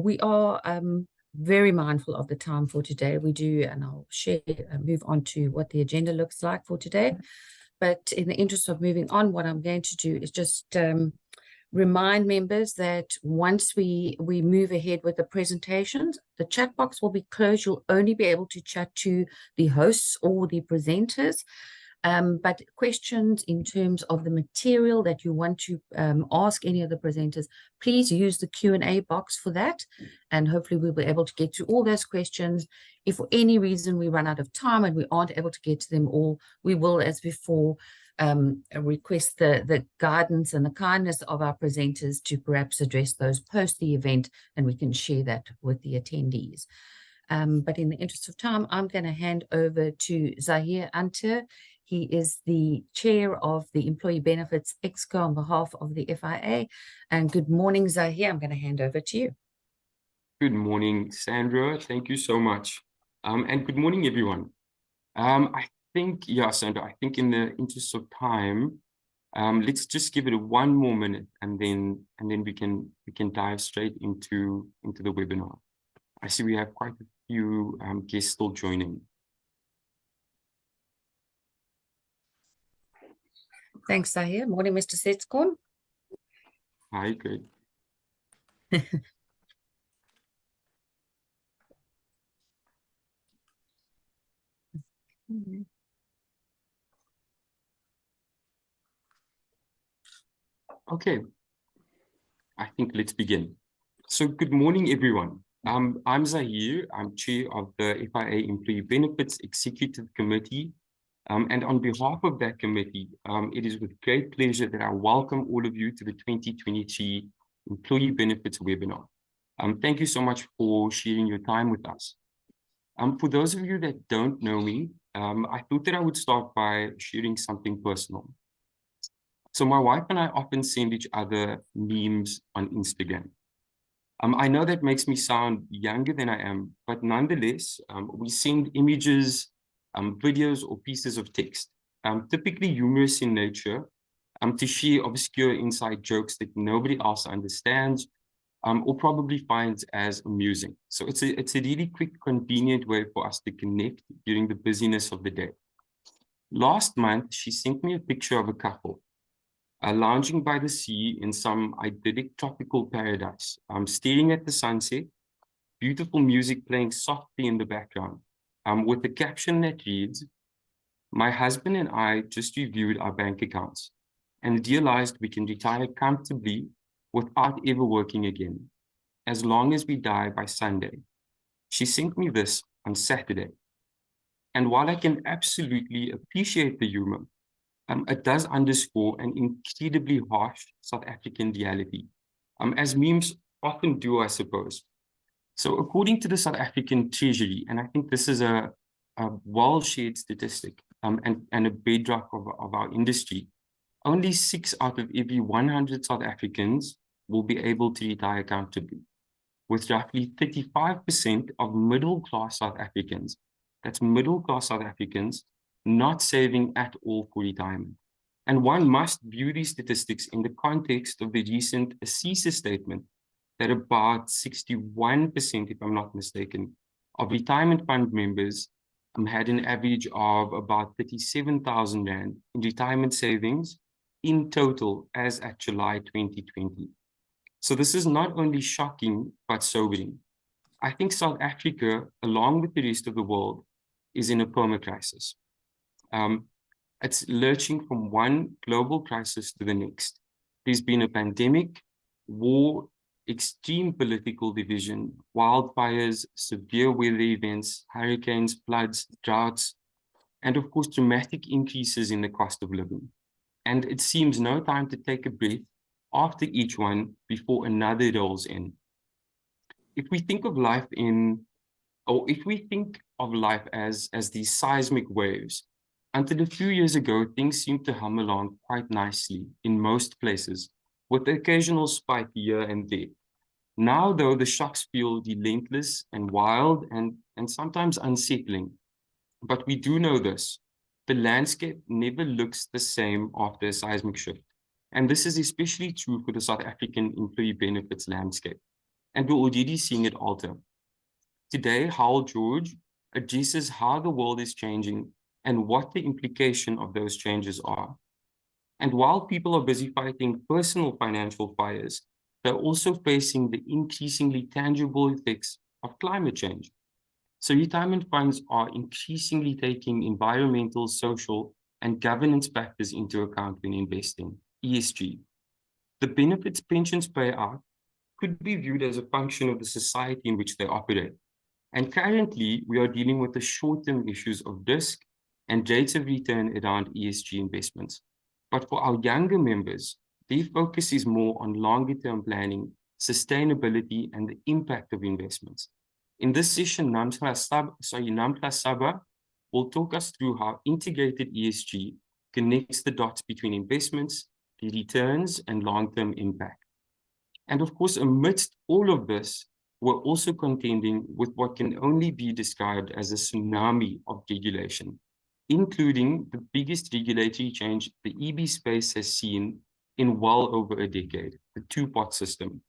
we are very mindful of the time for today. We do, and I'll share, move on to what the agenda looks like for today. But in the interest of moving on, what I'm going to do is just remind members that once we move ahead with the presentations, the chat box will be closed. You'll only be able to chat to the hosts or the presenters. But questions in terms of the material that you want to ask any of the presenters, please use the Q&A box for that. And hopefully we'll be able to get to all those questions. If for any reason we run out of time and we aren't able to get to them all, we will, as before, request the guidance and the kindness of our presenters to perhaps address those post the event, and we can share that with the attendees. But in the interest of time, I'm going to hand over to Zahir Anter. He is the chair of the Employee Benefits Exco on behalf of the FIA. And good morning, Zahir. I'm going to hand over to you. Good morning, Sandra. Thank you so much. And good morning, everyone. I think, yeah, Sandra, I think in the interest of time, let's just give it one more minute, and then we can dive straight into the webinar. I see we have quite a few guests still joining. Thanks, Zahir. Morning, Mr. Setskorn. Hi, good. Okay, I think let's begin. So good morning, everyone. I'm Zahir. I'm chair of the FIA Employee Benefits Executive Committee. And on behalf of that committee, it is with great pleasure that I welcome all of you to the 2023 Employee Benefits webinar. Thank you so much for sharing your time with us. For those of you that don't know me, I thought that I would start by sharing something personal. So my wife and I often send each other memes on Instagram. I know that makes me sound younger than I am, but nonetheless, we send images, videos or pieces of text, typically humorous in nature, to share obscure inside jokes that nobody else understands, or probably finds as amusing. So it's a really quick, convenient way for us to connect during the busyness of the day. Last month, she sent me a picture of a couple lounging by the sea in some idyllic tropical paradise, staring at the sunset, beautiful music playing softly in the background, with a caption that reads, "My husband and I just reviewed our bank accounts and realized we can retire comfortably without ever working again, as long as we die by Sunday." She sent me this on Saturday. And while I can absolutely appreciate the humor, it does underscore an incredibly harsh South African reality, as memes often do, I suppose. So according to the South African Treasury, and I think this is a well-shared statistic and a bedrock of our industry, only 6 out of every 100 South Africans will be able to retire comfortably, with roughly 35% of middle-class South Africans, that's middle-class South Africans, not saving at all for retirement. And one must view these statistics in the context of the recent ASISA statement that about 61%, if I'm not mistaken, of retirement fund members had an average of about 37,000 Rand in retirement savings in total as at July 2020. So this is not only shocking, but sobering. I think South Africa, along with the rest of the world, is in a perma-crisis. It's lurching from one global crisis to the next. There's been a pandemic, war, extreme political division, wildfires, severe weather events, hurricanes, floods, droughts, and of course, dramatic increases in the cost of living. And it seems no time to take a breath after each one before another rolls in. If we think of life as these seismic waves, until a few years ago, things seemed to hum along quite nicely in most places, with the occasional spike here and there. Now, though, the shocks feel relentless and wild and sometimes unsettling. But we do know this: the landscape never looks the same after a seismic shift. And this is especially true for the South African employee benefits landscape. and we're already seeing it alter. Today, Howell George addresses how the world is changing and what the implication of those changes are. And while people are busy fighting personal financial fires, they're also facing the increasingly tangible effects of climate change. So retirement funds are increasingly taking environmental, social, and governance factors into account when investing, ESG. The benefits pensions pay out could be viewed as a function of the society in which they operate. And currently, we are dealing with the short-term issues of risk and rates of return around ESG investments. But for our younger members, their focus is more on longer-term planning, sustainability, and the impact of investments. In this session, Namhla Saba will talk us through how integrated ESG connects the dots between investments, the returns, and long-term impact. And of course, amidst all of this, we're also contending with what can only be described as a tsunami of regulation, including the biggest regulatory change the EB space has seen in well over a decade, the two-pot system.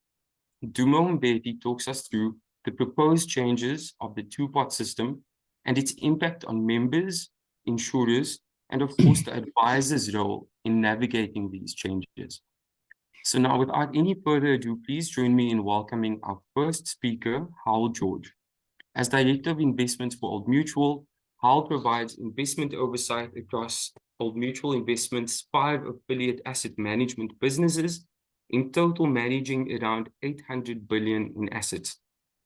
Dumo Mbeki talks us through the proposed changes of the two-pot system and its impact on members, insurers, and of course the advisor's role in navigating these changes. So now, without any further ado, please join me in welcoming our first speaker, Howell George. As Director of Investments for Old Mutual, Howell provides investment oversight across Old Mutual Investments' 5 affiliate asset management businesses, in total managing around 800 billion in assets.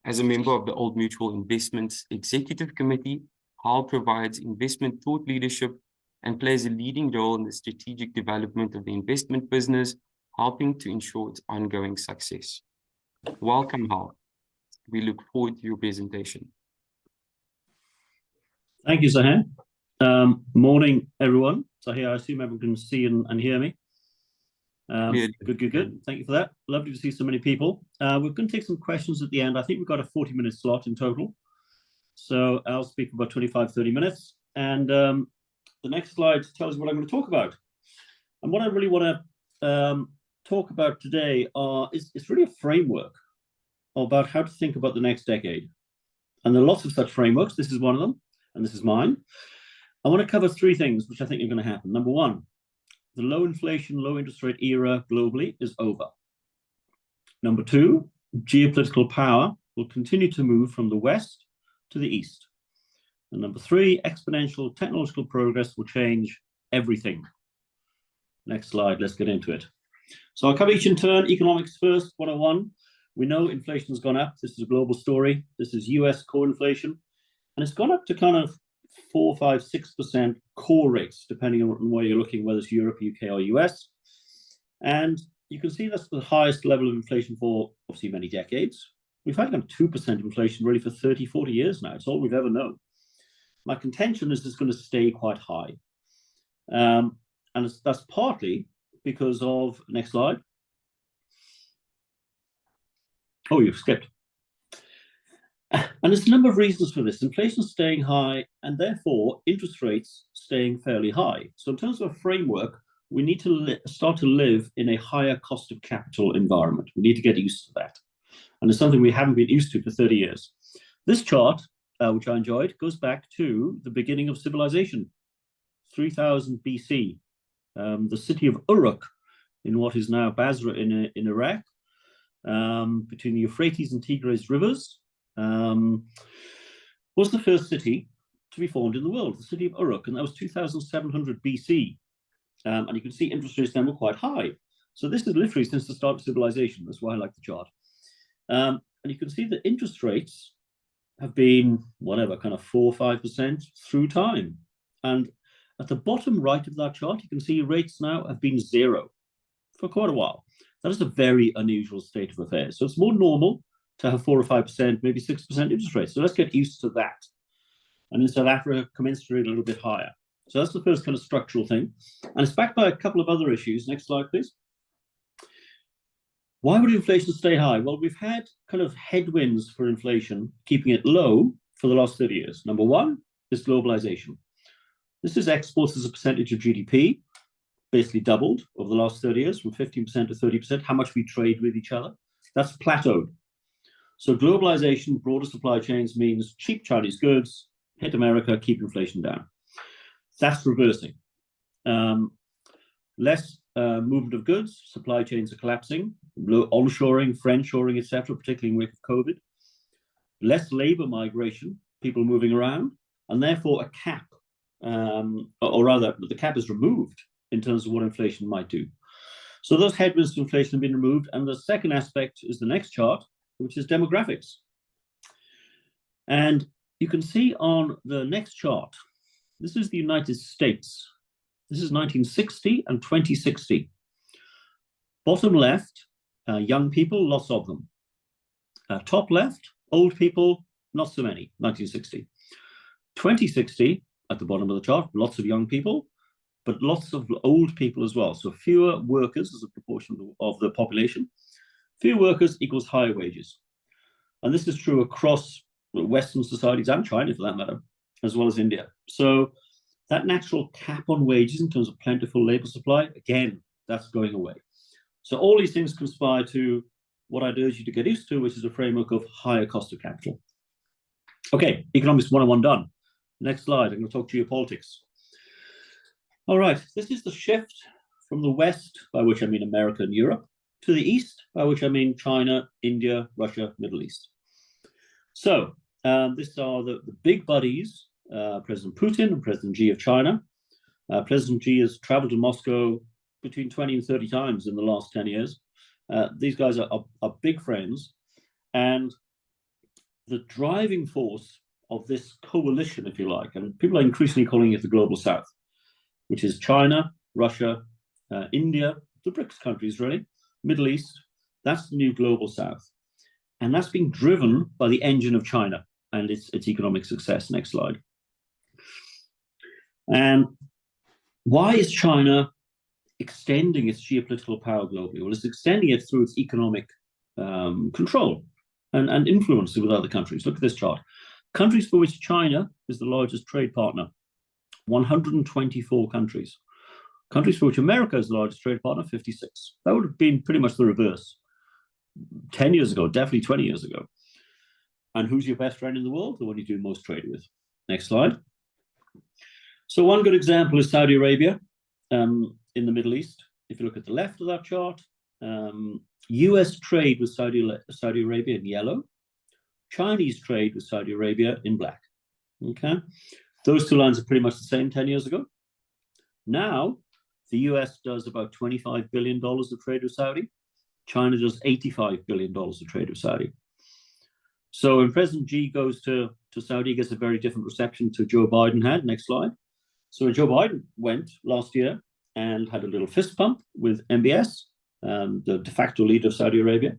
As a member of the Old Mutual Investments Executive Committee, Howell provides investment thought leadership and plays a leading role in the strategic development of the investment business, helping to ensure its ongoing success. Welcome, Howell. We look forward to your presentation. Thank you, Zahir. Morning, everyone. Zahir, I assume everyone can see and hear me. Good. Thank you for that. Lovely to see so many people. We're going to take some questions at the end. I think we've got a 40-minute slot in total. So I'll speak for about 25, 30 minutes. And the next slide tells you what I'm going to talk about. And what I really want to talk about today is really a framework about how to think about the next decade. And there are lots of such frameworks. This is one of them, and this is mine. I want to cover 3 things which I think are going to happen. Number 1, the low inflation, low interest rate era globally is over. Number 2, geopolitical power will continue to move from the west to the east. And number 3, exponential technological progress will change everything. Next slide, let's get into it. So I'll cover each in turn. Economics first, 101. We know inflation's gone up. This is a global story. This is US core inflation. And it's gone up to kind of 4, 5, 6% core rates, depending on where you're looking, whether it's Europe, UK, or US. And you can see that's the highest level of inflation for obviously many decades. We've had kind of 2% inflation really for 30, 40 years now. It's all we've ever known. My contention is it's going to stay quite high. And that's partly because of, next slide. Oh, you've skipped. And there's a number of reasons for this. Inflation staying high and therefore interest rates staying fairly high. So in terms of a framework, we need to start to live in a higher cost of capital environment. We need to get used to that. And it's something we haven't been used to for 30 years. This chart, which I enjoyed, goes back to the beginning of civilization, 3000 BC. The city of Uruk in what is now Basra in Iraq, between the Euphrates and Tigris rivers, was the first city to be formed in the world, the city of Uruk, and that was 2700 BC. And you can see interest rates then were quite high. So this is literally since the start of civilization. That's why I like the chart. And you can see that interest rates have been, whatever, kind of 4 or 5% through time. And at the bottom right of that chart, you can see rates now have been 0 for quite a while. That is a very unusual state of affairs. So it's more normal to have 4 or 5%, maybe 6% interest rates. So let's get used to that. And in South Africa, commensurate a little bit higher. So that's the first kind of structural thing. And it's backed by a couple of other issues. Next slide, please. Why would inflation stay high? Well, we've had kind of headwinds for inflation, keeping it low for the last 30 years. Number 1 is globalization. This is exports as a percentage of GDP, basically doubled over the last 30 years, from 15% to 30%, how much we trade with each other. That's plateaued. So globalization, broader supply chains means cheap Chinese goods hit America, keep inflation down. That's reversing. Less movement of goods, supply chains are collapsing, onshoring, friendshoring, etc., particularly in wake of COVID. Less labor migration, people moving around, and therefore a cap, or rather, the cap is removed in terms of what inflation might do. So those headwinds to inflation have been removed. And the second aspect is the next chart, which is demographics. And you can see on the next chart, this is the United States. This is 1960 and 2060. Bottom left, young people, lots of them. Top left, old people, not so many, 1960. 2060, at the bottom of the chart, lots of young people, but lots of old people as well. So fewer workers as a proportion of the population. Fewer workers equals higher wages. And this is true across Western societies and China, for that matter, as well as India. So that natural cap on wages in terms of plentiful labor supply, again, that's going away. So all these things conspire to what I'd urge you to get used to, which is a framework of higher cost of capital. Okay, economics 101 done. Next slide, I'm going to talk geopolitics. All right, this is the shift from the West, by which I mean America and Europe, to the East, by which I mean China, India, Russia, Middle East. So these are the big buddies, President Putin and President Xi of China. President Xi has traveled to Moscow between 20 and 30 times in the last 10 years. These guys are big friends. And the driving force of this coalition, if you like, and people are increasingly calling it the Global South, which is China, Russia, India, the BRICS countries, really, Middle East. That's the new Global South. And that's being driven by the engine of China and its economic success. Next slide. And why is China extending its geopolitical power globally? Well, it's extending it through its economic control and influence with other countries. Look at this chart. Countries for which China is the largest trade partner, 124 countries. Countries for which America is the largest trade partner, 56. That would have been pretty much the reverse 10 years ago, definitely 20 years ago. And who's your best friend in the world? The one you do most trade with. Next slide. So one good example is Saudi Arabia in the Middle East. If you look at the left of that chart, US trade with Saudi Arabia in yellow, Chinese trade with Saudi Arabia in black. Okay, those two lines are pretty much the same 10 years ago. Now, the US does about $25 billion of trade with Saudi. China does $85 billion of trade with Saudi. So when President Xi goes to Saudi, he gets a very different reception to Joe Biden had. Next slide. So when Joe Biden went last year and had a little fist pump with MBS, the de facto leader of Saudi Arabia,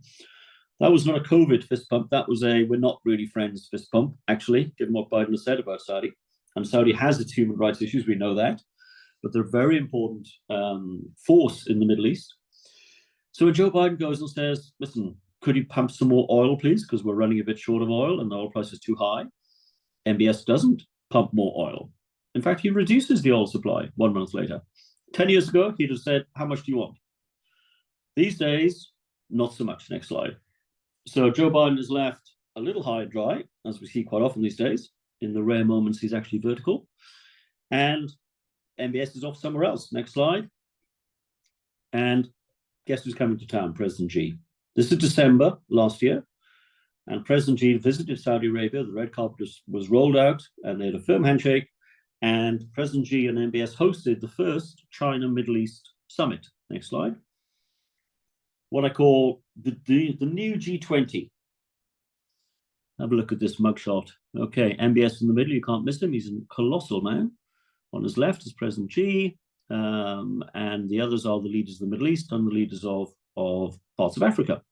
that was not a COVID fist pump. That was a we're not really friends fist pump, actually, given what Biden has said about Saudi. And Saudi has its human rights issues, we know that. But they're a very important force in the Middle East. So when Joe Biden goes and says, listen, could you pump some more oil, please? Because we're running a bit short of oil and the oil price is too high. MBS doesn't pump more oil. In fact, he reduces the oil supply 1 month later. 10 years ago, he'd have said, how much do you want? These days, not so much. Next slide. So Joe Biden is left a little high and dry, as we see quite often these days. In the rare moments, he's actually vertical. And MBS is off somewhere else. Next slide. And guess who's coming to town? President Xi. This is December last year. And President Xi visited Saudi Arabia. The red carpet was rolled out and they had a firm handshake. And President Xi and MBS hosted the first China-Middle East summit. Next slide. What I call the new G20. Have a look at this mugshot. Okay, MBS in the middle, you can't miss him. He's a colossal man. On his left is President Xi, and the others are the leaders of the Middle East and the leaders of parts of Africa.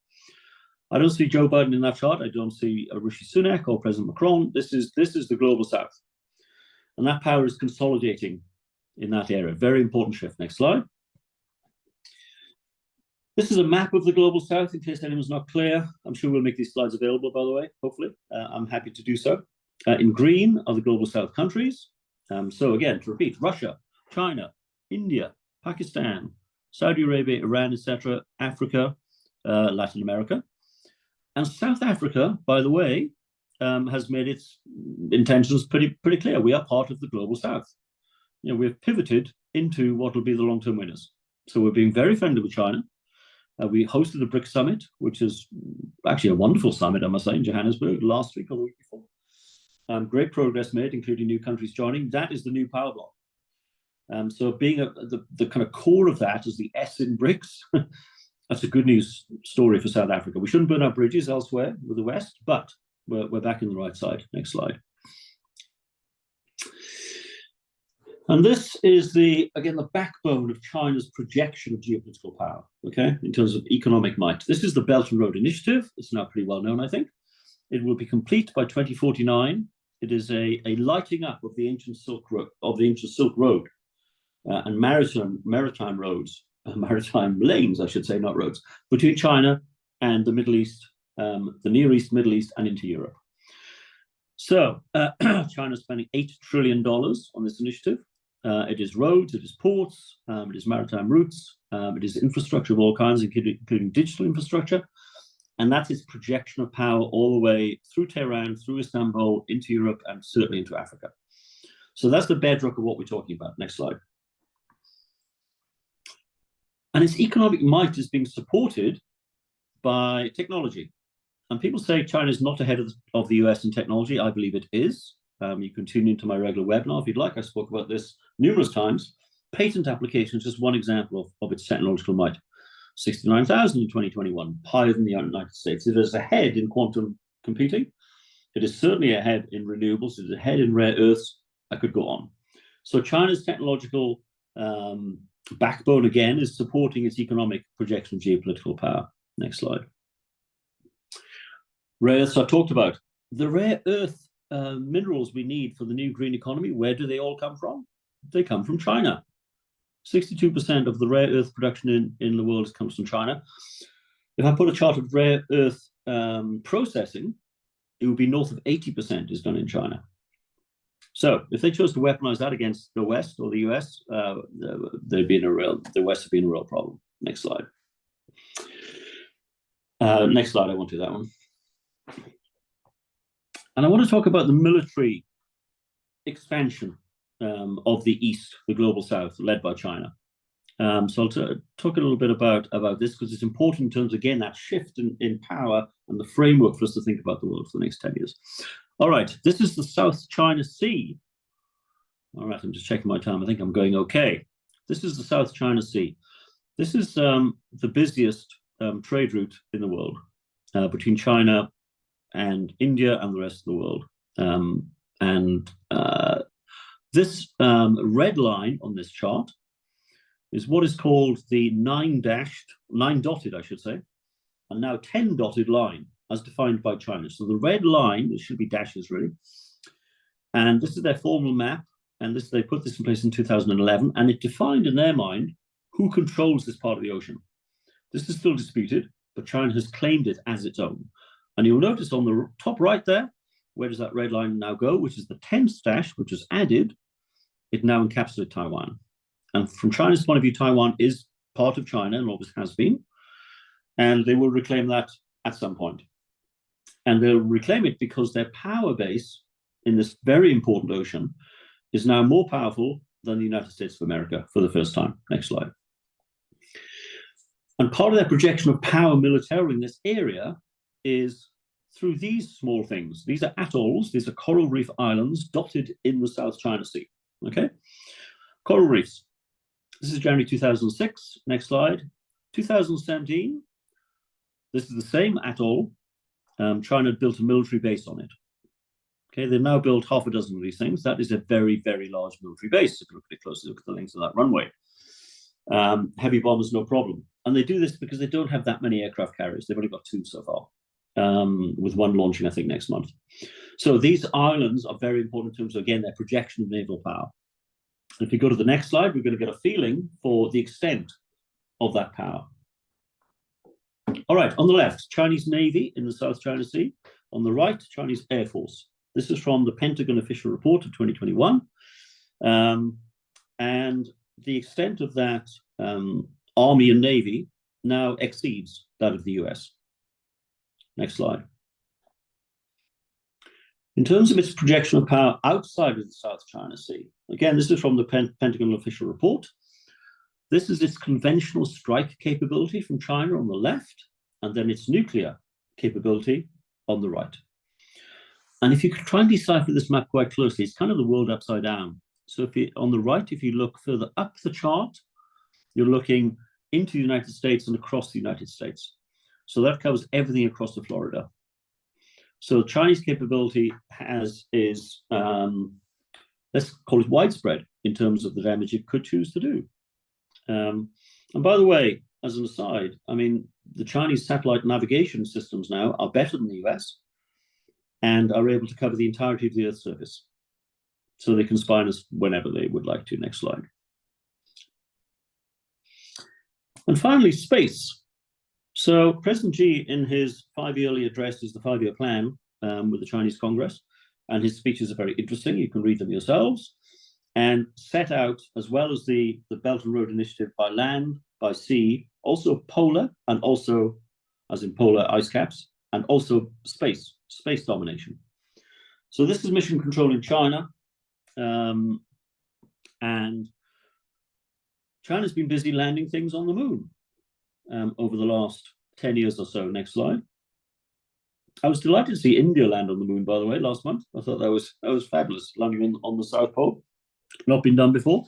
I don't see Joe Biden in that chart. I don't see Rishi Sunak or President Macron. This is the Global South. And that power is consolidating in that area. Very important shift. Next slide. This is a map of the Global South, in case anyone's not clear. I'm sure we'll make these slides available, by the way, hopefully. I'm happy to do so. In green are the Global South countries. So again, to repeat, Russia, China, India, Pakistan, Saudi Arabia, Iran, etc., Africa, Latin America. And South Africa, by the way, has made its intentions pretty clear. We are part of the global South. You know, we've pivoted into what will be the long-term winners. So we're being very friendly with China. We hosted the BRICS Summit, which is actually a wonderful summit, I must say, in Johannesburg last week or the week before. Great progress made, including new countries joining. That is the new power bloc. So being the kind of core of that is the S in BRICS. That's a good news story for South Africa. We shouldn't burn our bridges elsewhere with the West, but we're back in the right side. Next slide. And this is again the backbone of China's projection of geopolitical power, okay, in terms of economic might. This is the Belt and Road Initiative. It's now pretty well known, I think. It will be complete by 2049. It is a lighting up of the ancient Silk Road, and maritime roads, maritime lanes, I should say, not roads, between China and the Middle East, the Near East, Middle East, and into Europe. So China's spending $8 trillion on this initiative. It is roads, it is ports, it is maritime routes, it is infrastructure of all kinds, including digital infrastructure. And that is projection of power all the way through Tehran, through Istanbul, into Europe, and certainly into Africa. So that's the bedrock of what we're talking about. Next slide. And its economic might is being supported by technology. And people say China is not ahead of the US in technology. I believe it is. You can tune into my regular webinar if you'd like. I spoke about this numerous times. Patent application is just one example of its technological might. 69,000 in 2021, higher than the United States. It is ahead in quantum computing. It is certainly ahead in renewables. It is ahead in rare earths. I could go on. So China's technological backbone, again, is supporting its economic projection of geopolitical power. Next slide. Rare earths I talked about. The rare earth minerals we need for the new green economy, where do they all come from? They come from China. 62% of the rare earth production in the world comes from China. If I put a chart of rare earth processing, it would be north of 80% is done in China. So if they chose to weaponize that against the West or the US, the West would be in a real problem. Next slide. Next slide, I won't do that one. And I want to talk about the military expansion of the East, the global South, led by China. So I'll talk a little bit about this because it's important in terms, again, that shift in power and the framework for us to think about the world for the next 10 years. All right, this is the South China Sea. All right, I'm just checking my time. I think I'm going okay. This is the South China Sea. This is the busiest trade route in the world between China and India and the rest of the world. This red line on this chart is what is called the nine-dotted, I should say, and now 10-dotted line as defined by China. So the red line, it should be dashes really, and this is their formal map, and they put this in place in 2011, and it defined in their mind who controls this part of the ocean. This is still disputed, but China has claimed it as its own. And you'll notice on the top right there, where does that red line now go, which is the 10th dash, which was added. It now encapsulates Taiwan. And from China's point of view, Taiwan is part of China and always has been. And they will reclaim that at some point. And they'll reclaim it because their power base in this very important ocean is now more powerful than the United States of America for the first time. Next slide. And part of their projection of power militarily in this area is through these small things. These are atolls, these are coral reef islands dotted in the South China Sea, okay? Coral reefs. This is January 2006, next slide. 2017, this is the same atoll. China built a military base on it. Okay, they've now built half a dozen of these things. That is a very, very large military base. If you look at it closely, look at the length of that runway. Heavy bombers, no problem. And they do this because they don't have that many aircraft carriers. They've only got 2 so far. With one launching, I think, next month. So these islands are very important in terms of, again, their projection of naval power. And if you go to the next slide, we're going to get a feeling for the extent of that power. All right, on the left, Chinese Navy in the South China Sea. On the right, Chinese Air Force. This is from the Pentagon official report of 2021. And the extent of that Army and Navy now exceeds that of the US. Next slide. In terms of its projection of power outside of the South China Sea, again, this is from the Pentagon official report. This is its conventional strike capability from China on the left, and then its nuclear capability on the right. And if you could try and decipher this map quite closely, it's kind of the world upside down. So if you, on the right, if you look further up the chart, you're looking into the United States and across the United States. So that covers everything across to Florida. So Chinese capability is let's call it widespread in terms of the damage it could choose to do. And by the way, as an aside, I mean, the Chinese satellite navigation systems now are better than the US and are able to cover the entirety of the Earth's surface. So they can spy on us whenever they would like to. Next slide. And finally, space. So President Xi, in his 5-yearly address, is the 5-year plan with the Chinese Congress, and his speeches are very interesting. You can read them yourselves, and set out, as well as the Belt and Road Initiative, by land, by sea, also polar, and also, as in polar ice caps, and also space domination. So this is mission control in China, and China's been busy landing things on the moon over the last 10 years or so. Next slide. I was delighted to see India land on the moon, by the way, last month. I thought that was fabulous, landing on the South Pole. Not been done before.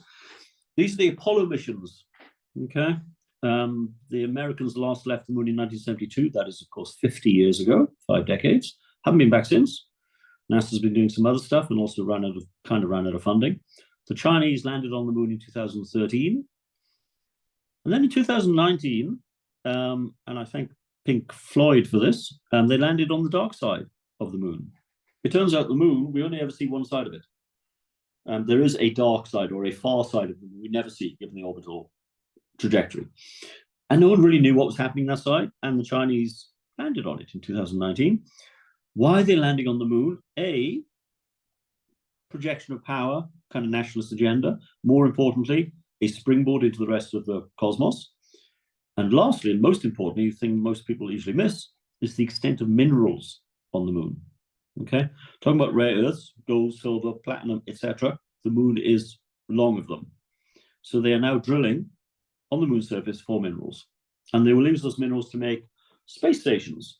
These are the Apollo missions, okay? The Americans last left the moon in 1972. That is, of course, 50 years ago, 5 decades. Haven't been back since. NASA's been doing some other stuff and also ran out of funding. The Chinese landed on the moon in 2013. And then in 2019, and I thank Pink Floyd for this, they landed on the dark side of the moon. It turns out the moon, we only ever see one side of it. There is a dark side or a far side of the moon we never see given the orbital trajectory. And no one really knew what was happening that side, and the Chinese landed on it in 2019. Why are they landing on the moon? A, projection of power, kind of nationalist agenda. More importantly, a springboard into the rest of the cosmos. And lastly, and most importantly, the thing most people usually miss, is the extent of minerals on the moon. Okay, talking about rare earths, gold, silver, platinum, etc. The moon is long of them. So they are now drilling on the moon's surface for minerals. And they will use those minerals to make space stations.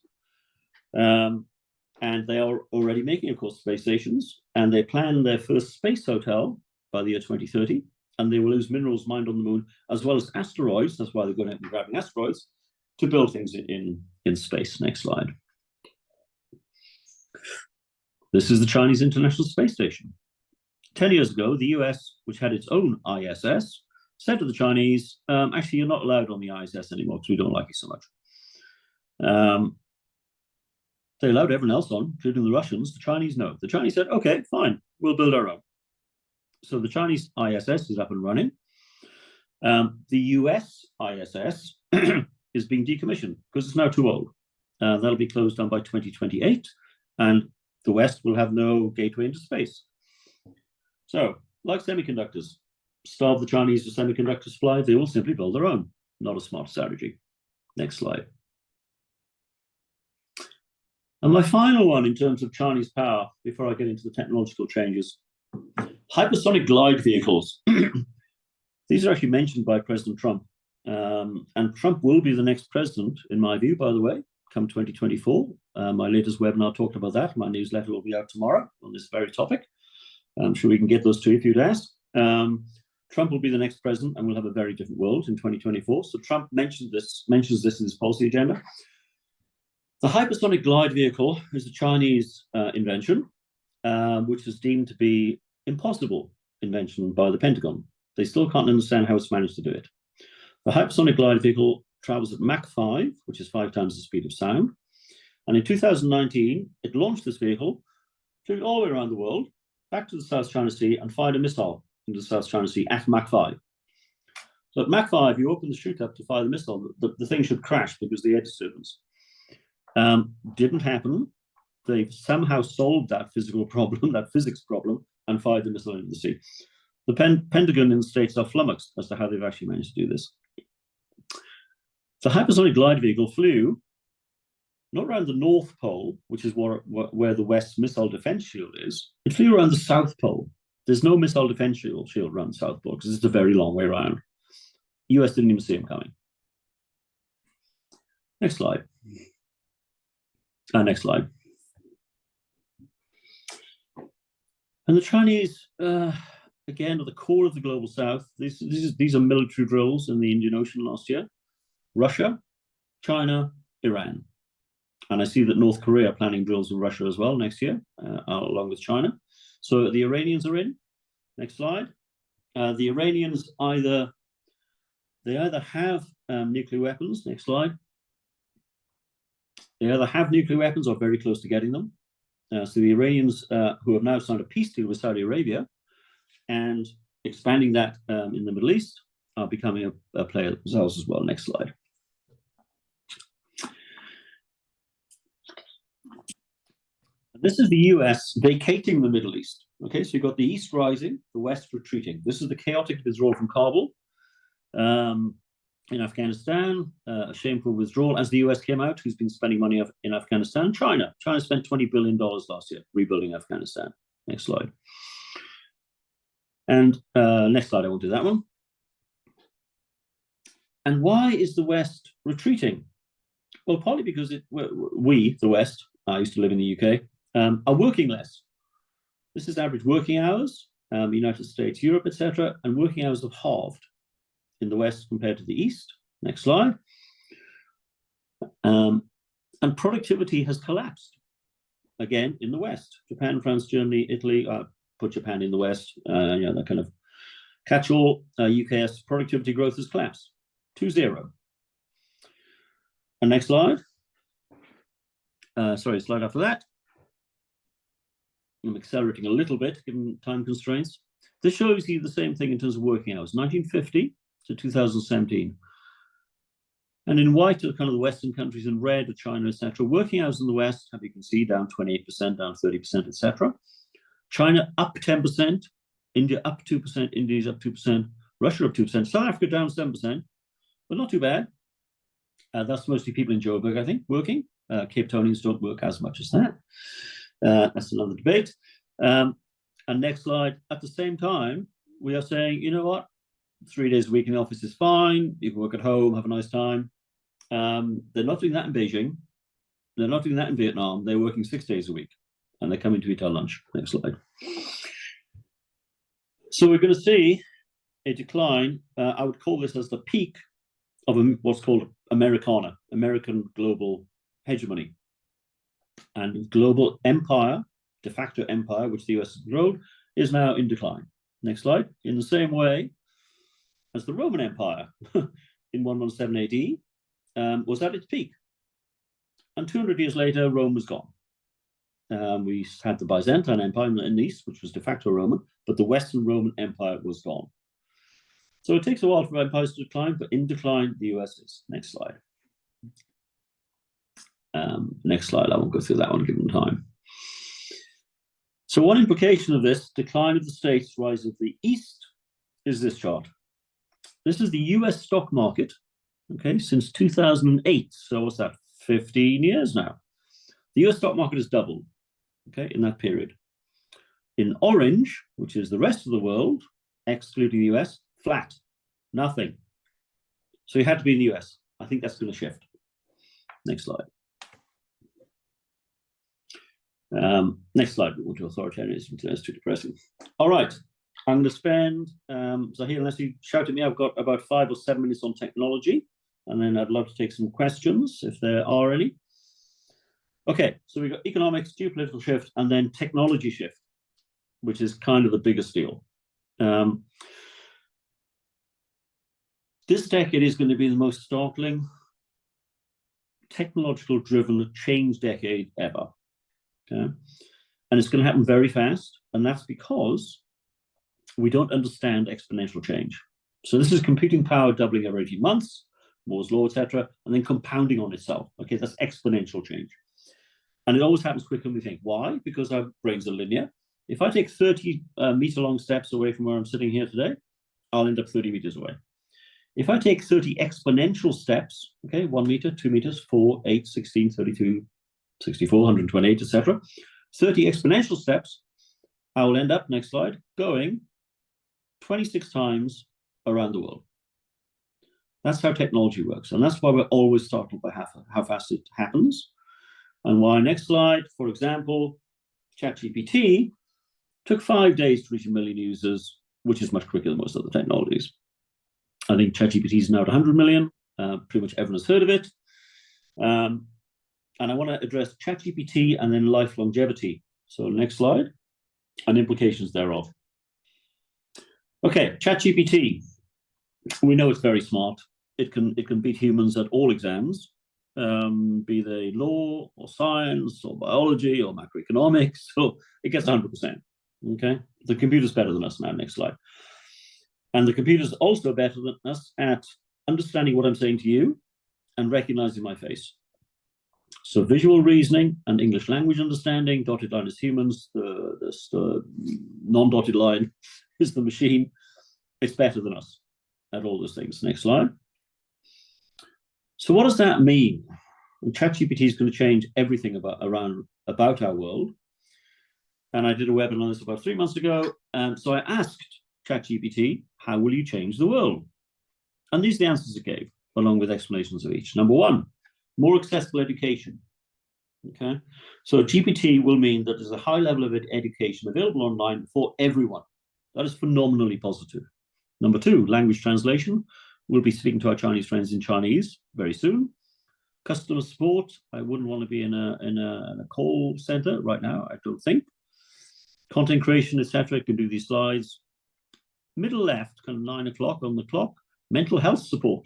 And they are already making, of course, space stations. And they plan their first space hotel by the year 2030. And they will use minerals mined on the moon, as well as asteroids. That's why they're going to be grabbing asteroids to build things in space. Next slide. This is the Chinese International Space Station. 10 years ago, the US, which had its own ISS, said to the Chinese, actually, you're not allowed on the ISS anymore because we don't like you so much. They allowed everyone else on, including the Russians. The Chinese, no. The Chinese said, okay, fine, we'll build our own. So the Chinese ISS is up and running. The US ISS is being decommissioned because it's now too old. That'll be closed down by 2028, and the West will have no gateway into space. So, like semiconductors, starve the Chinese of semiconductor supply, they will simply build their own. Not a smart strategy. Next slide. And my final one in terms of Chinese power, before I get into the technological changes, hypersonic glide vehicles. These are actually mentioned by President Trump. And Trump will be the next president, in my view, by the way, come 2024. My latest webinar talked about that. My newsletter will be out tomorrow on this very topic. I'm sure we can get those to you if you'd ask. Trump will be the next president and we'll have a very different world in 2024. So Trump mentions this in his policy agenda. The hypersonic glide vehicle is a Chinese invention, which is deemed to be impossible invention by the Pentagon. They still can't understand how it's managed to do it. The hypersonic glide vehicle travels at Mach 5, which is 5 times the speed of sound. And in 2019, it launched this vehicle, flew all the way around the world, back to the South China Sea, and fired a missile into the South China Sea at Mach 5. So at Mach 5, you open the chute up to fire the missile, the thing should crash because of the air disturbance. Didn't happen. They've somehow solved that physical problem, that physics problem, and fired the missile into the sea. The Pentagon in the States are flummoxed as to how they've actually managed to do this. The hypersonic glide vehicle flew not around the North Pole, which is where the West Missile Defense Shield is. It flew around the South Pole. There's no missile defense shield around the South Pole because it's a very long way around. The US didn't even see him coming. Next slide. Next slide. And the Chinese, again, are the core of the global South. These are military drills in the Indian Ocean last year. Russia, China, Iran. And I see that North Korea are planning drills in Russia as well next year, along with China. So the Iranians are in. Next slide. The Iranians either have nuclear weapons. Next slide. They either have nuclear weapons or very close to getting them. So the Iranians, who have now signed a peace deal with Saudi Arabia and expanding that in the Middle East, are becoming a player themselves as well. Next slide. This is the US vacating the Middle East. Okay, so you've got the East rising, the West retreating. This is the chaotic withdrawal from Kabul in Afghanistan, a shameful withdrawal as the US came out, who's been spending money in Afghanistan. China spent $20 billion last year rebuilding Afghanistan. Next slide. And next slide, I won't do that one. And why is the West retreating? Well, partly because we, the West, I used to live in the UK, are working less. This is average working hours, United States, Europe, etc., and working hours have halved in the West compared to the East. Next slide. And productivity has collapsed again in the West. Japan, France, Germany, Italy, put Japan in the West, that kind of catch-all. UK's productivity growth has collapsed to 0. And next slide. Sorry, slide after that. I'm accelerating a little bit given time constraints. This shows you the same thing in terms of working hours, 1950 to 2017. And in white are kind of the Western countries, in red are China, etc. Working hours in the West, as you can see, down 28%, down 30%, etc. China up 10%, India up 2%, India's up 2%, Russia up 2%, South Africa down 7%, but not too bad. That's mostly people in Joburg, I think, working. Cape Townians don't work as much as that. That's another debate. And next slide. At the same time, we are saying, you know what? 3 days a week in the office is fine. You can work at home, have a nice time. They're not doing that in Beijing. They're not doing that in Vietnam. They're working 6 days a week, and they're coming to eat our lunch. Next slide. So we're going to see a decline. I would call this as the peak of what's called Americana, American global hegemony. And global empire, de facto empire, which the US has controlled, is now in decline. Next slide. In the same way as the Roman Empire in 117 AD was at its peak. And 200 years later, Rome was gone. We had the Byzantine Empire in the east, which was de facto Roman, but the Western Roman Empire was gone. So it takes a while for empires to decline, but in decline, the US is. Next slide. Next slide, I won't go through that one given time. So one implication of this decline of the states, rise of the East, is this chart. This is the US stock market, okay, since 2008. So what's that, 15 years now? The US stock market has doubled, okay, in that period. In orange, which is the rest of the world, excluding the US, flat, nothing. So you had to be in the US. I think that's going to shift. Next slide. Next slide. We want to authoritarianism. That's too depressing. All right. I'm going to spend, Zahir, unless you shout at me, I've got about 5 or 7 minutes on technology, and then I'd love to take some questions if there are any. Okay, so we've got economics, geopolitical shift, and then technology shift, which is kind of the biggest deal. This decade is going to be the most startling, technological-driven change decade ever. Okay? And it's going to happen very fast, and that's because we don't understand exponential change. So this is computing power doubling every 18 months, Moore's law, etc., and then compounding on itself. Okay, that's exponential change. And it always happens quicker than we think. Why? Because our brains are linear. If I take 30 meter-long steps away from where I'm sitting here today, I'll end up 30 meters away. If I take 30 exponential steps, okay, 1 meter, 2 meters, 4, 8, 16, 32, 64, 128, etc., 30 exponential steps, I will end up, next slide, going 26 times around the world. That's how technology works. And that's why we're always startled by how fast it happens. And why, next slide, for example, ChatGPT took 5 days to reach 1 million users, which is much quicker than most other technologies. I think ChatGPT is now at 100 million. Pretty much everyone has heard of it. And I want to address ChatGPT and then life longevity. So next slide, and implications thereof. Okay, ChatGPT. We know it's very smart. It can beat humans at all exams, be they law or science or biology or macroeconomics. So it gets 100%. Okay, the computer's better than us now. Next slide. And the computer's also better than us at understanding what I'm saying to you and recognizing my face. So visual reasoning and English language understanding, dotted line is humans, the non-dotted line is the machine. It's better than us at all those things. Next slide. So what does that mean? And ChatGPT is going to change everything about our world. And I did a webinar on this about 3 months ago. So I asked ChatGPT, how will you change the world? And these are the answers it gave, along with explanations of each. Number one, more accessible education. Okay, so GPT will mean that there's a high level of education available online for everyone. That is phenomenally positive. Number two, language translation. We'll be speaking to our Chinese friends in Chinese very soon. Customer support. I wouldn't want to be in a call center right now, I don't think. Content creation, etc. Can do these slides. Middle left, kind of 9 o'clock on the clock. Mental health support.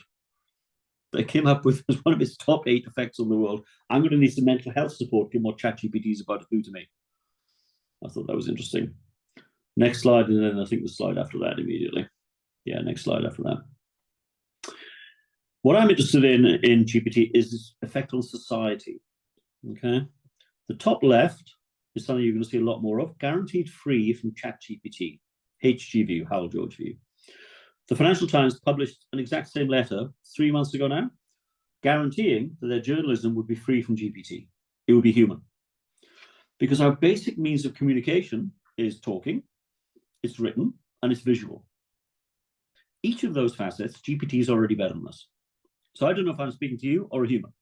They came up with as one of its top 8 effects on the world. I'm going to need some mental health support given what ChatGPT is about to do to me. I thought that was interesting. Next slide, and then I think the slide after that immediately. Yeah, next slide after that. What I'm interested in GPT is its effect on society. Okay, the top left is something you're going to see a lot more of. Guaranteed free from ChatGPT. HGView, Howell George View. The Financial Times published an exact same letter 3 months ago now, guaranteeing that their journalism would be free from GPT. It would be human. Because our basic means of communication is talking, it's written, and it's visual. Each of those facets, GPT is already better than us. So I don't know if I'm speaking to you or a human.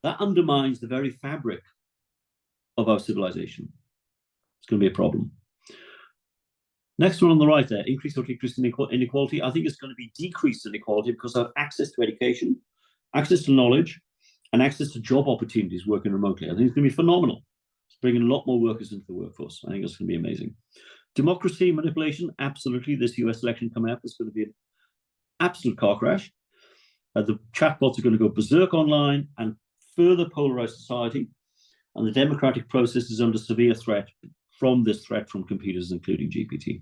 That undermines the very fabric of our civilization. It's going to be a problem. Next one on the right there, increase or decrease in inequality. I think it's going to be decreased inequality because of access to education, access to knowledge, and access to job opportunities working remotely. I think it's going to be phenomenal. It's bringing a lot more workers into the workforce. I think it's going to be amazing. Democracy manipulation, absolutely. This US election coming up is going to be an absolute car crash. The chatbots are going to go berserk online and further polarize society. And the democratic process is under severe threat from this threat from computers, including GPT.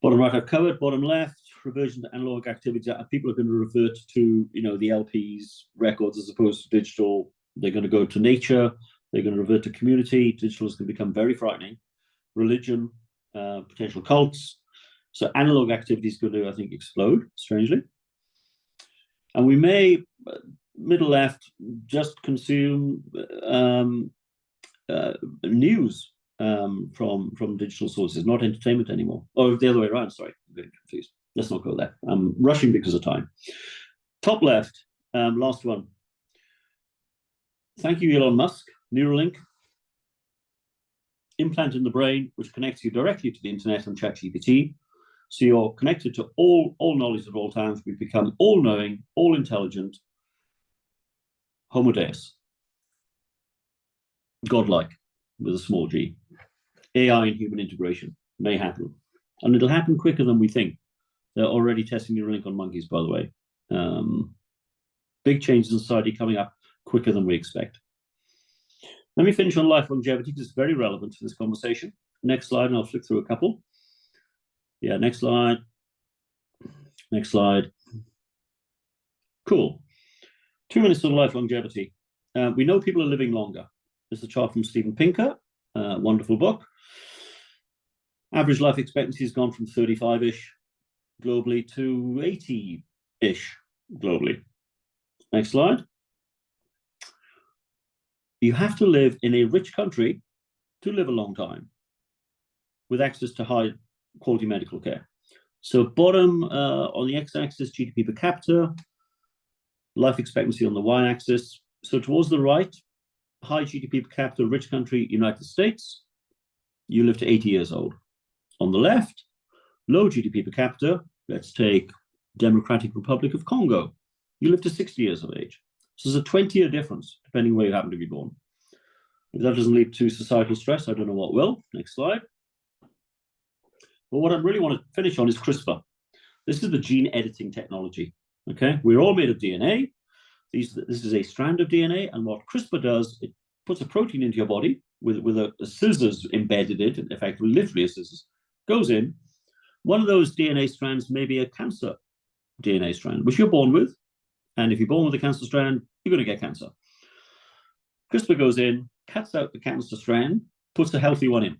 Bottom right, I've covered. Bottom left, reversion to analog activity. People are going to revert to, the LPs, records, as opposed to digital. They're going to go to nature. They're going to revert to community. Digital is going to become very frightening. Religion, potential cults. So analog activity is going to, I think, explode, strangely. And we may, middle left, just consume news from digital sources, not entertainment anymore. Or the other way around, sorry, I'm getting confused. Let's not go there. I'm rushing because of time. Top left, last one. Thank you, Elon Musk. Neuralink. Implant in the brain, which connects you directly to the internet and ChatGPT. So you're connected to all knowledge at all times. We've become all-knowing, all-intelligent, Homo Deus. Godlike, with a small g. AI and human integration may happen. And it'll happen quicker than we think. They're already testing Neuralink on monkeys, by the way. Big changes in society coming up quicker than we expect. Let me finish on life longevity, because it's very relevant to this conversation. Next slide, and I'll flick through a couple. Yeah, next slide. Next slide. Cool. 2 minutes on life longevity. We know people are living longer. This is a chart from Steven Pinker, wonderful book. Average life expectancy has gone from 35-ish globally to 80-ish globally. Next slide. You have to live in a rich country to live a long time with access to high quality medical care. So bottom on the x-axis, GDP per capita, life expectancy on the y-axis. So towards the right, high GDP per capita, rich country, United States, you live to 80 years old. On the left, low GDP per capita, let's take Democratic Republic of Congo, you live to 60 years of age. So there's a 20-year difference, depending where you happen to be born. If that doesn't lead to societal stress, I don't know what will. Next slide. But what I really want to finish on is CRISPR. This is the gene editing technology. Okay, we're all made of DNA. This is a strand of DNA, and what CRISPR does, it puts a protein into your body with a scissors embedded in it, in fact, literally a scissors, goes in. One of those DNA strands may be a cancer DNA strand, which you're born with. And if you're born with a cancer strand, you're going to get cancer. CRISPR goes in, cuts out the cancer strand, puts a healthy one in.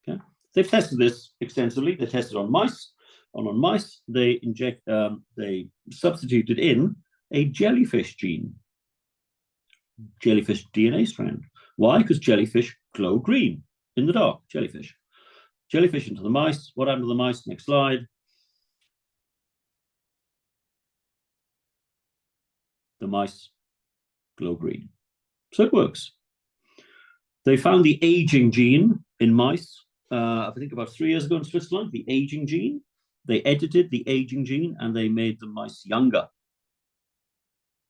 Okay, they've tested this extensively. They tested on mice. On mice, they substituted in a jellyfish gene, jellyfish DNA strand. Why? Because jellyfish glow green in the dark. Jellyfish into the mice. What happened to the mice? Next slide. The mice glow green. So it works. They found the aging gene in mice, I think about 3 years ago in Switzerland, the aging gene. They edited the aging gene and they made the mice younger.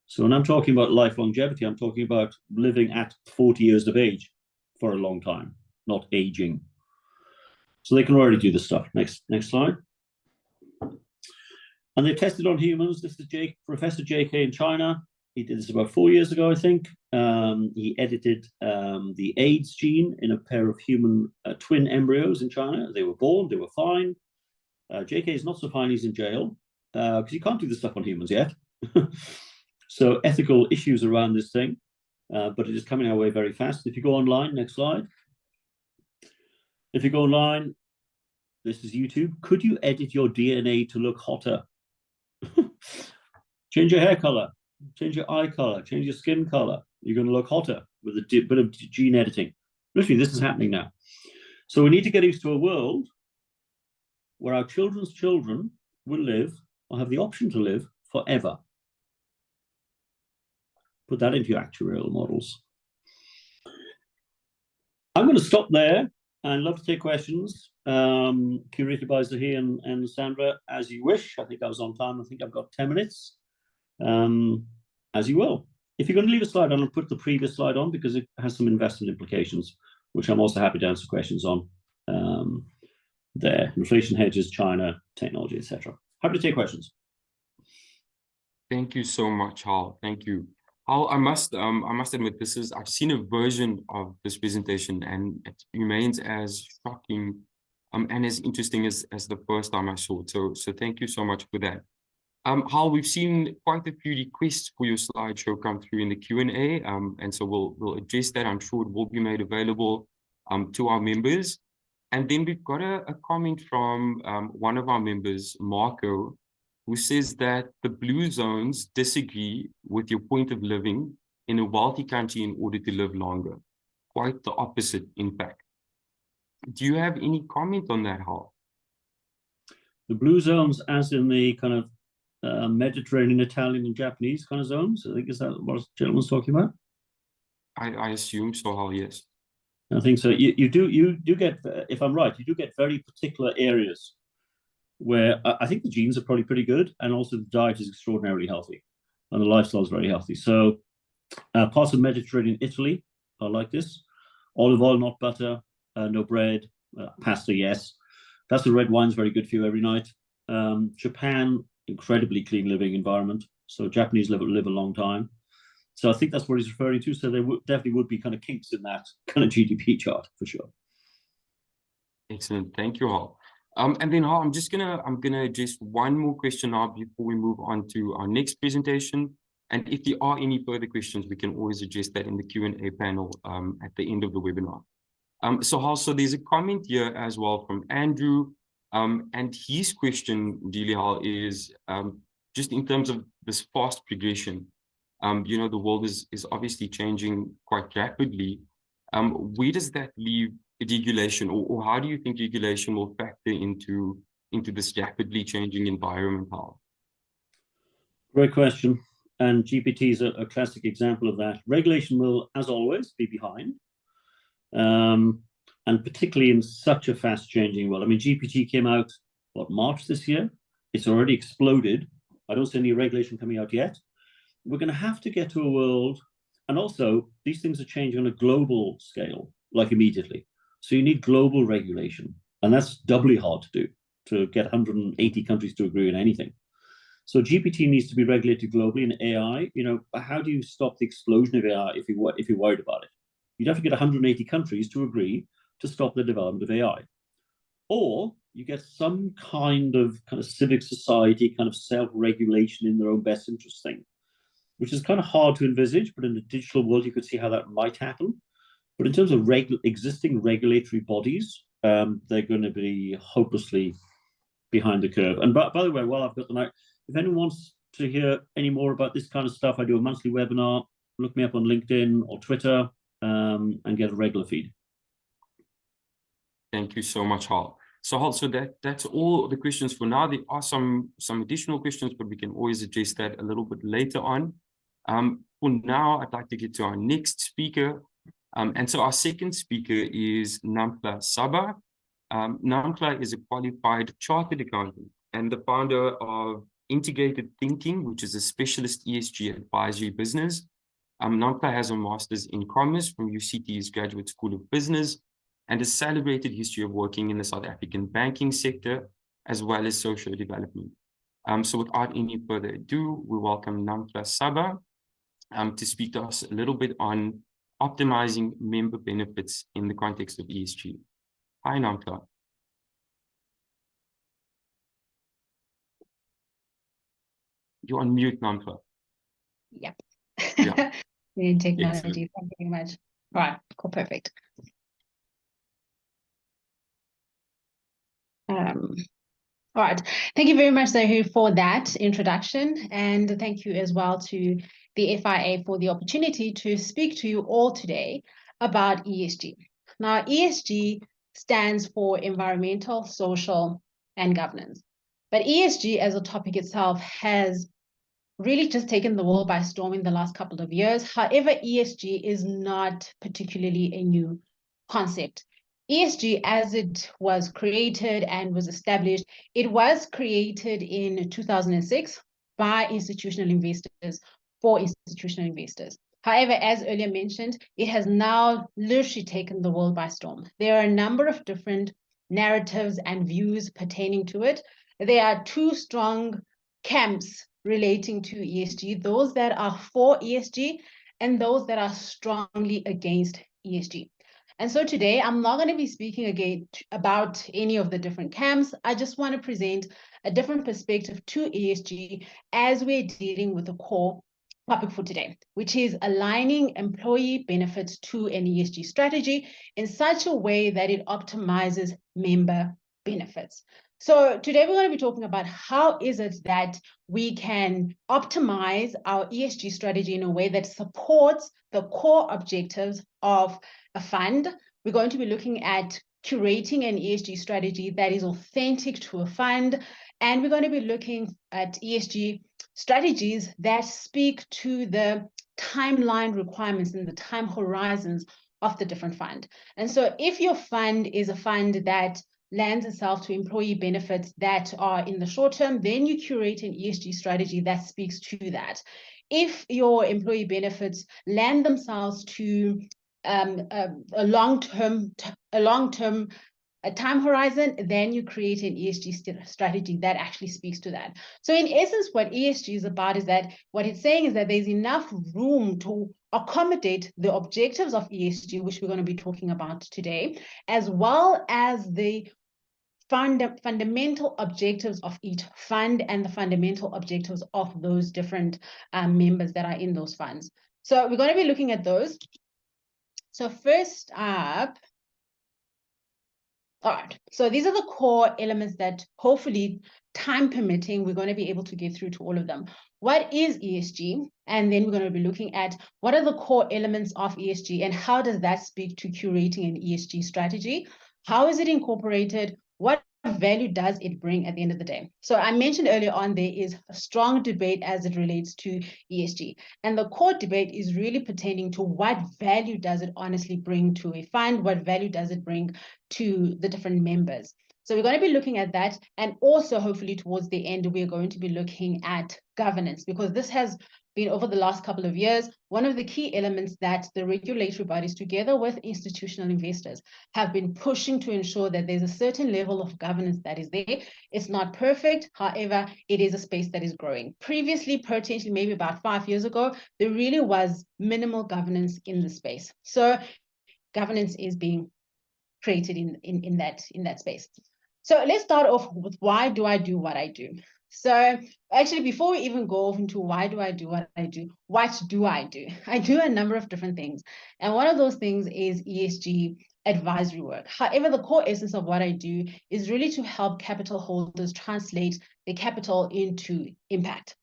So when I'm talking about life longevity, I'm talking about living at 40 years of age for a long time, not aging. So they can already do this stuff. Next slide. And they tested on humans. This is Professor JK in China. He did this about 4 years ago, I think. He edited the AIDS gene in a pair of human twin embryos in China. They were born, they were fine. JK is not so fine, he's in jail because you can't do this stuff on humans yet. So ethical issues around this thing, but it is coming our way very fast. If you go online, next slide. If you go online, this is YouTube. Could you edit your DNA to look hotter? Change your hair color, change your eye color, change your skin color. You're going to look hotter with a bit of gene editing. Literally, this is happening now. So we need to get used to a world where our children's children will live or have the option to live forever. Put that into your actuarial models. I'm going to stop there and love to take questions. Curated by Zahir and Sandra, as you wish. I think I was on time. I think I've got 10 minutes. As you will. If you're going to leave a slide on, I'll put the previous slide on because it has some investment implications, which I'm also happy to answer questions on. There, inflation hedges, China, technology, etc. Happy to take questions. Thank you so much, Hal. Thank you. Hal, I must admit, I've seen a version of this presentation and it remains as shocking and as interesting as the first time I saw it. So thank you so much for that. Hal, we've seen quite a few requests for your slideshow come through in the Q&A, and so we'll address that. I'm sure it will be made available to our members. And then we've got a comment from one of our members, Marco, who says that the blue zones disagree with your point of living in a wealthy country in order to live longer. Quite the opposite, in fact. Do you have any comment on that, Hal? The blue zones, as in the kind of Mediterranean, Italian, and Japanese kind of zones? I think is that what the gentleman's talking about? I assume so, Hal, yes. I think so. You do get, if I'm right, you do get very particular areas where I think the genes are probably pretty good, and also the diet is extraordinarily healthy, and the lifestyle is very healthy. So parts of Mediterranean Italy are like this: olive oil, not butter, no bread, pasta, yes. That's the red wine's very good for you every night. Japan, incredibly clean living environment. So Japanese live a long time. So I think that's what he's referring to. So there definitely would be kind of kinks in that kind of GDP chart for sure. Excellent, thank you, Hal. And then Hal, I'm gonna address one more question now before we move on to our next presentation. And if there are any further questions, we can always address that in the Q&A panel at the end of the webinar. So Hal, so there's a comment here as well from Andrew. And his question, Dilial, is just in terms of this fast progression. You know, the world is obviously changing quite rapidly. Where does that leave regulation, or how do you think regulation will factor into this rapidly changing environment? How? Great question. And GPT is a classic example of that. Regulation will, as always, be behind. And particularly in such a fast changing world. I mean, GPT came out, what, March this year? It's already exploded. I don't see any regulation coming out yet. We're going to have to get to a world, and also these things are changing on a global scale, like immediately. So you need global regulation, and that's doubly hard to do, to get 180 countries to agree on anything. So GPT needs to be regulated globally. In AI, you know, how do you stop the explosion of AI if you're worried about it? You'd have to get 180 countries to agree to stop the development of AI. Or you get some kind of civic society, kind of self-regulation in their own best interest thing, which is kind of hard to envisage, but in the digital world, you could see how that might happen. But in terms of existing regulatory bodies, they're going to be hopelessly behind the curve. And by the way, while I've got the mic, if anyone wants to hear any more about this kind of stuff, I do a monthly webinar. Look me up on LinkedIn or Twitter, and get a regular feed. Thank you so much, Hal. So Hal, so that's all the questions for now. There are some additional questions, but we can always address that a little bit later on. For now, I'd like to get to our next speaker. And so our second speaker is Nampla Saba. Nampla is a qualified chartered accountant and the founder of Integrated Thinking, which is a specialist ESG advisory business. Nampla has a master's in commerce from UCT's Graduate School of Business and a celebrated history of working in the South African banking sector, as well as social development. So without any further ado, we welcome Nampla Saba to speak to us a little bit on optimizing member benefits in the context of ESG. Hi, Nampla. You're on mute, Nampla. Yep. Yeah. New technology. Excellent. Thank you very much. All right, cool, perfect. All right, thank you very much, Zahu, for that introduction, and thank you as well to the FIA for the opportunity to speak to you all today about ESG. Now, ESG stands for environmental, social, and governance. But ESG as a topic itself has really just taken the world by storm in the last couple of years. However, ESG is not particularly a new concept. ESG, as it was created and was established, it was created in 2006 by institutional investors for institutional investors. However, as earlier mentioned, it has now literally taken the world by storm. There are a number of different narratives and views pertaining to it. There are two strong camps relating to ESG, those that are for ESG and those that are strongly against ESG. And so today, I'm not going to be speaking again about any of the different camps. I just want to present a different perspective to ESG as we're dealing with the core topic for today, which is aligning employee benefits to an ESG strategy in such a way that it optimizes member benefits. So today we're going to be talking about how is it that we can optimize our ESG strategy in a way that supports the core objectives of a fund. We're going to be looking at curating an ESG strategy that is authentic to a fund, and we're going to be looking at ESG strategies that speak to the timeline requirements and the time horizons of the different fund. And so if your fund is a fund that lends itself to employee benefits that are in the short term, then you curate an ESG strategy that speaks to that. If your employee benefits lend themselves to a long-term time horizon, then you create an ESG strategy that actually speaks to that. So in essence, what ESG is about is that what it's saying is that there's enough room to accommodate the objectives of ESG, which we're going to be talking about today, as well as the fundamental objectives of each fund and the fundamental objectives of those different members that are in those funds. So we're going to be looking at those. So first up, All right, so these are the core elements that hopefully, time permitting, we're going to be able to get through to all of them. What is ESG? And then we're going to be looking at what are the core elements of ESG and how does that speak to curating an ESG strategy? How is it incorporated? What value does it bring at the end of the day? So I mentioned earlier on, there is a strong debate as it relates to ESG. And the core debate is really pertaining to what value does it honestly bring to a fund? What value does it bring to the different members? So we're going to be looking at that. And also, hopefully, towards the end, we're going to be looking at governance, because this has been, over the last couple of years, one of the key elements that the regulatory bodies, together with institutional investors, have been pushing to ensure that there's a certain level of governance that is there. It's not perfect. However, it is a space that is growing. Previously, potentially maybe about 5 years ago, there really was minimal governance in the space. So governance is being created in that space. So let's start off with, why do I do what I do? So actually, before we even go into why do I do what I do, what do I do? I do a number of different things. And one of those things is ESG advisory work. However, the core essence of what I do is really to help capital holders translate their capital into impact.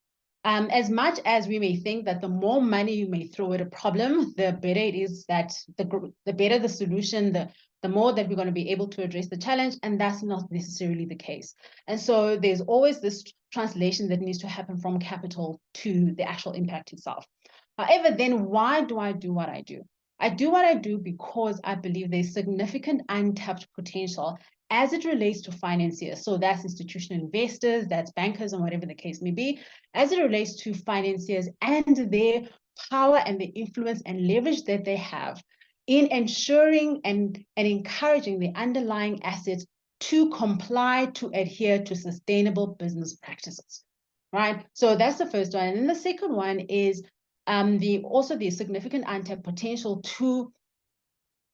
As much as we may think that the more money you may throw at a problem, the better it is, that the better the solution, the more that we're going to be able to address the challenge, and that's not necessarily the case. And so there's always this translation that needs to happen from capital to the actual impact itself. However, then why do I do what I do? I do what I do because I believe there's significant untapped potential as it relates to financiers. So that's institutional investors, that's bankers, and whatever the case may be, as it relates to financiers and their power and the influence and leverage that they have in ensuring and encouraging the underlying assets to comply, to adhere to sustainable business practices, right? So that's the first one. And then the second one is the significant untapped potential to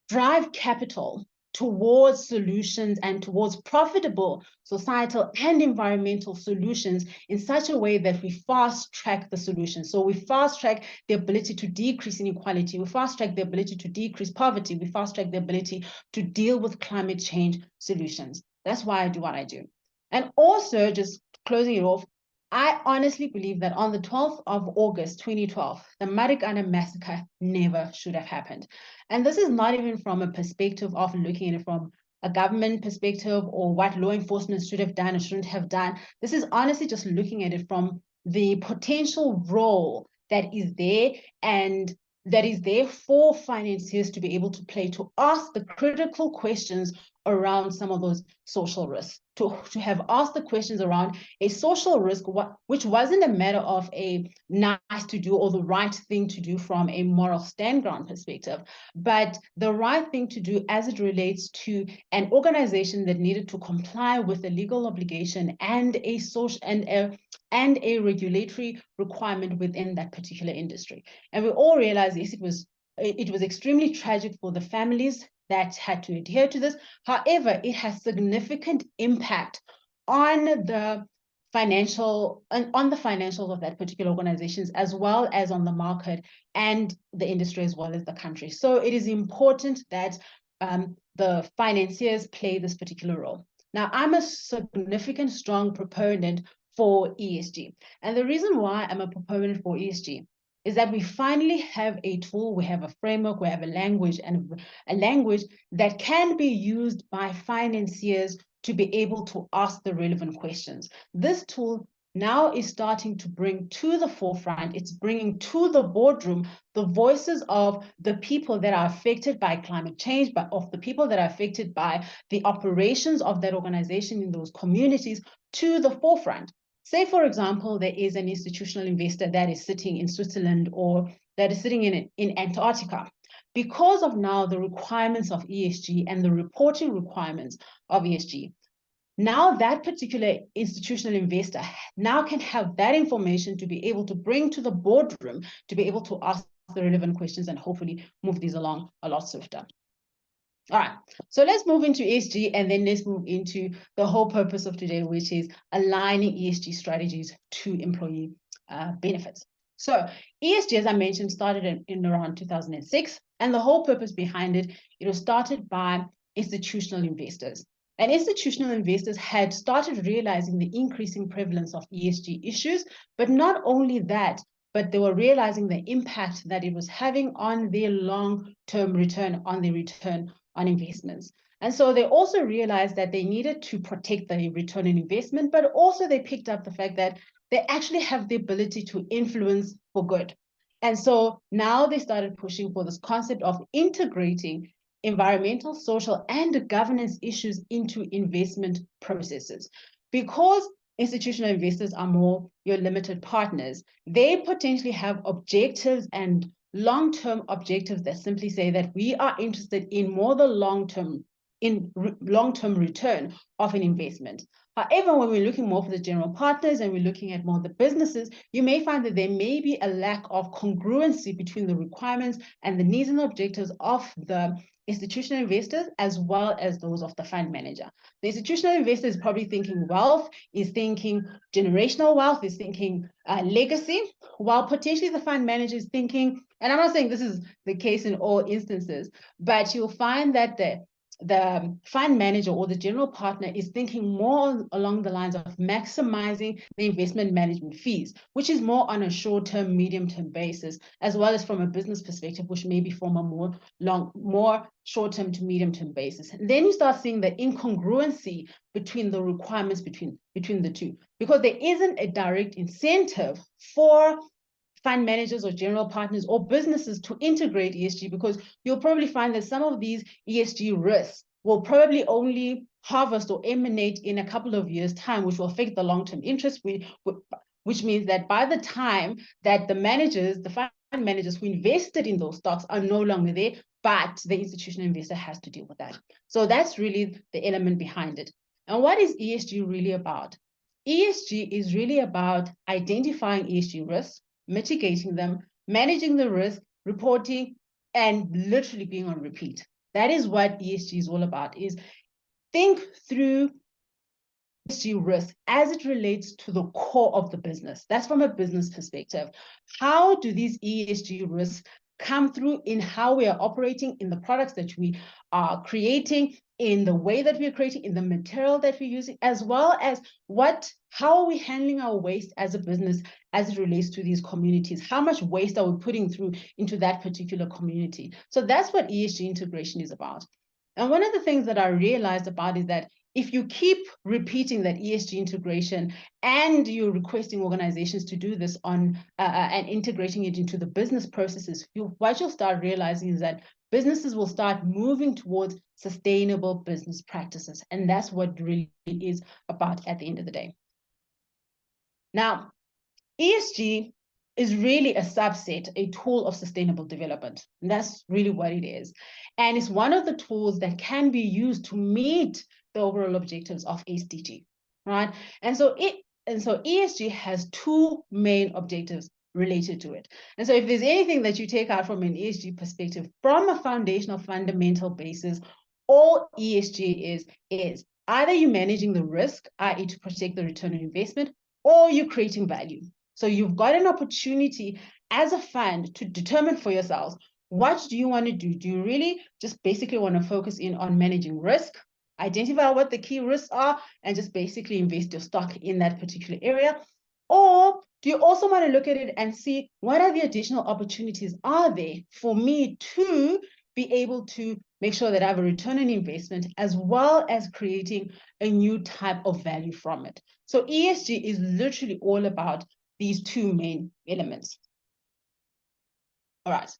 drive capital towards solutions and towards profitable societal and environmental solutions in such a way that we fast track the solution. So we fast track the ability to decrease inequality, we fast track the ability to decrease poverty, we fast track the ability to deal with climate change solutions. That's why I do what I do. And also, just closing it off, I honestly believe that on the 12th of August, 2012, the Marikana massacre never should have happened. And this is not even from a perspective of looking at it from a government perspective or what law enforcement should have done or shouldn't have done. This is honestly just looking at it from the potential role that is there, and that is there for financiers to be able to play, to ask the critical questions around some of those social risks, to have asked the questions around a social risk, which wasn't a matter of a nice to do or the right thing to do from a moral stand ground perspective, but the right thing to do as it relates to an organization that needed to comply with a legal obligation and a social and a regulatory requirement within that particular industry. And we all realize, yes, it was extremely tragic for the families that had to adhere to this. However, it has significant impact on the financials of that particular organizations, as well as on the market and the industry, as well as the country. So it is important that the financiers play this particular role. Now, I'm a significant, strong proponent for ESG. And the reason why I'm a proponent for ESG is that we finally have a tool, we have a framework, we have a language, and a language that can be used by financiers to be able to ask the relevant questions. This tool now is starting to bring to the forefront, it's bringing to the boardroom the voices of the people that are affected by climate change, but of the people that are affected by the operations of that organization in those communities to the forefront. Say, for example, there is an institutional investor that is sitting in Switzerland or that is sitting in Antarctica. Because of now the requirements of ESG and the reporting requirements of ESG, now that particular institutional investor now can have that information to be able to bring to the boardroom to be able to ask the relevant questions and hopefully move these along a lot swifter. All right, so let's move into ESG, and then let's move into the whole purpose of today, which is aligning ESG strategies to employee benefits. So ESG, as I mentioned, started in around 2006, and the whole purpose behind it, it was started by institutional investors. And institutional investors had started realizing the increasing prevalence of ESG issues, but not only that, but they were realizing the impact that it was having on their long-term return on investments. And so they also realized that they needed to protect the return on investment, but also they picked up the fact that they actually have the ability to influence for good. And so now they started pushing for this concept of integrating environmental, social, and governance issues into investment processes. Because institutional investors are more your limited partners, they potentially have objectives and long-term objectives that simply say that we are interested in more the long-term return of an investment. However, when we're looking more for the general partners and we're looking at more the businesses, you may find that there may be a lack of congruency between the requirements and the needs and objectives of the institutional investors as well as those of the fund manager. The institutional investor is probably thinking wealth, is thinking generational wealth, is thinking legacy, while potentially the fund manager is thinking, and I'm not saying this is the case in all instances, but you'll find that the fund manager or the general partner is thinking more along the lines of maximizing the investment management fees, which is more on a short-term, medium-term basis, as well as from a business perspective, which may be from a more short-term to medium-term basis. And then you start seeing the incongruency between the requirements between the two, because there isn't a direct incentive for fund managers or general partners or businesses to integrate ESG, because you'll probably find that some of these ESG risks will probably only harvest or emanate in a couple of years' time, which will affect the long-term interest, which means that by the time that the fund managers who invested in those stocks are no longer there, but the institutional investor has to deal with that. So that's really the element behind it. And what is ESG really about? ESG is really about identifying ESG risks, mitigating them, managing the risk, reporting, and literally being on repeat. That is what ESG is all about, is think through ESG risk as it relates to the core of the business. That's from a business perspective. How do these ESG risks come through in how we are operating, in the products that we are creating, in the way that we are creating, in the material that we're using, as well as how are we handling our waste as a business as it relates to these communities? How much waste are we putting through into that particular community? So that's what ESG integration is about. And one of the things that I realized about is that if you keep repeating that ESG integration and you're requesting organizations to do this and integrating it into the business processes, what you'll start realizing is that businesses will start moving towards sustainable business practices. And that's what really is about at the end of the day. Now, ESG is really a subset, a tool of sustainable development. And that's really what it is. And it's one of the tools that can be used to meet the overall objectives of SDG, right? And so ESG has two main objectives related to it. And so if there's anything that you take out from an ESG perspective, from a foundational fundamental basis, all ESG is either you're managing the risk, i.e. to protect the return on investment, or you're creating value. So you've got an opportunity as a fund to determine for yourselves, what do you want to do? Do you really just basically want to focus in on managing risk, identify what the key risks are, and just basically invest your stock in that particular area? Or do you also want to look at it and see what are the additional opportunities are there for me to be able to make sure that I have a return on investment, as well as creating a new type of value from it? So ESG is literally all about these two main elements. All right.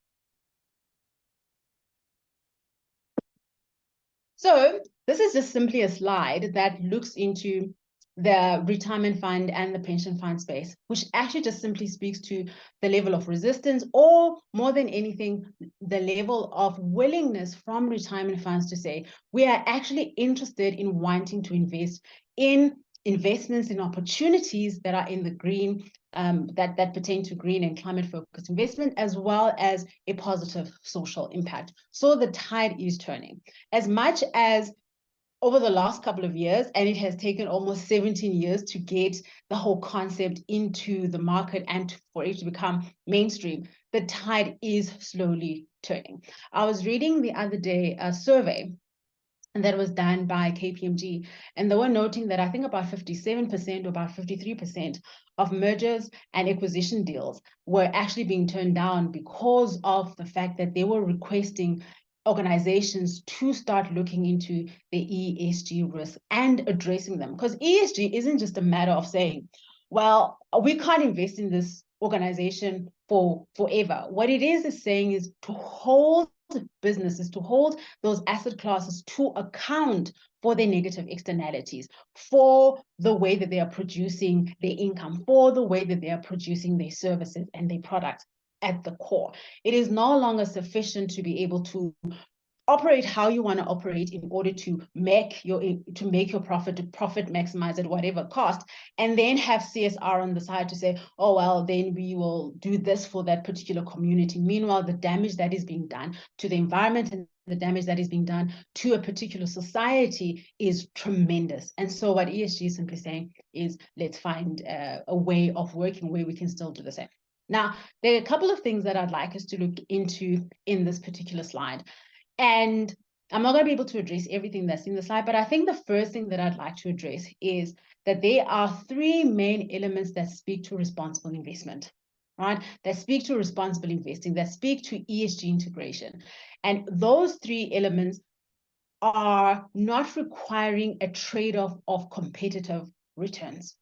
So this is just simply a slide that looks into the retirement fund and the pension fund space, which actually just simply speaks to the level of resistance, or more than anything, the level of willingness from retirement funds to say, we are actually interested in wanting to invest in investments in opportunities that are in the green, that pertain to green and climate focused investment, as well as a positive social impact. So the tide is turning. As much as over the last couple of years, and it has taken almost 17 years to get the whole concept into the market and for it to become mainstream, the tide is slowly turning. I was reading the other day a survey and that was done by KPMG. And they were noting that I think about 57% or about 53% of mergers and acquisition deals were actually being turned down because of the fact that they were requesting organizations to start looking into the ESG risk and addressing them. Because ESG isn't just a matter of saying, well, we can't invest in this organization for forever. What it is saying is to hold businesses, to hold those asset classes to account for their negative externalities, for the way that they are producing their income, for the way that they are producing their services and their products at the core. It is no longer sufficient to be able to operate how you want to operate in order to make your profit, to profit maximize at whatever cost, and then have CSR on the side to say, oh, well, then we will do this for that particular community. Meanwhile, the damage that is being done to the environment and the damage that is being done to a particular society is tremendous. And so what ESG is simply saying is, let's find a way of working where we can still do the same. Now, there are a couple of things that I'd like us to look into in this particular slide. And I'm not going to be able to address everything that's in the slide, but I think the first thing that I'd like to address is that there are three main elements that speak to responsible investment, right? That speak to responsible investing, that speak to ESG integration. And those three elements are not requiring a trade-off of competitive returns.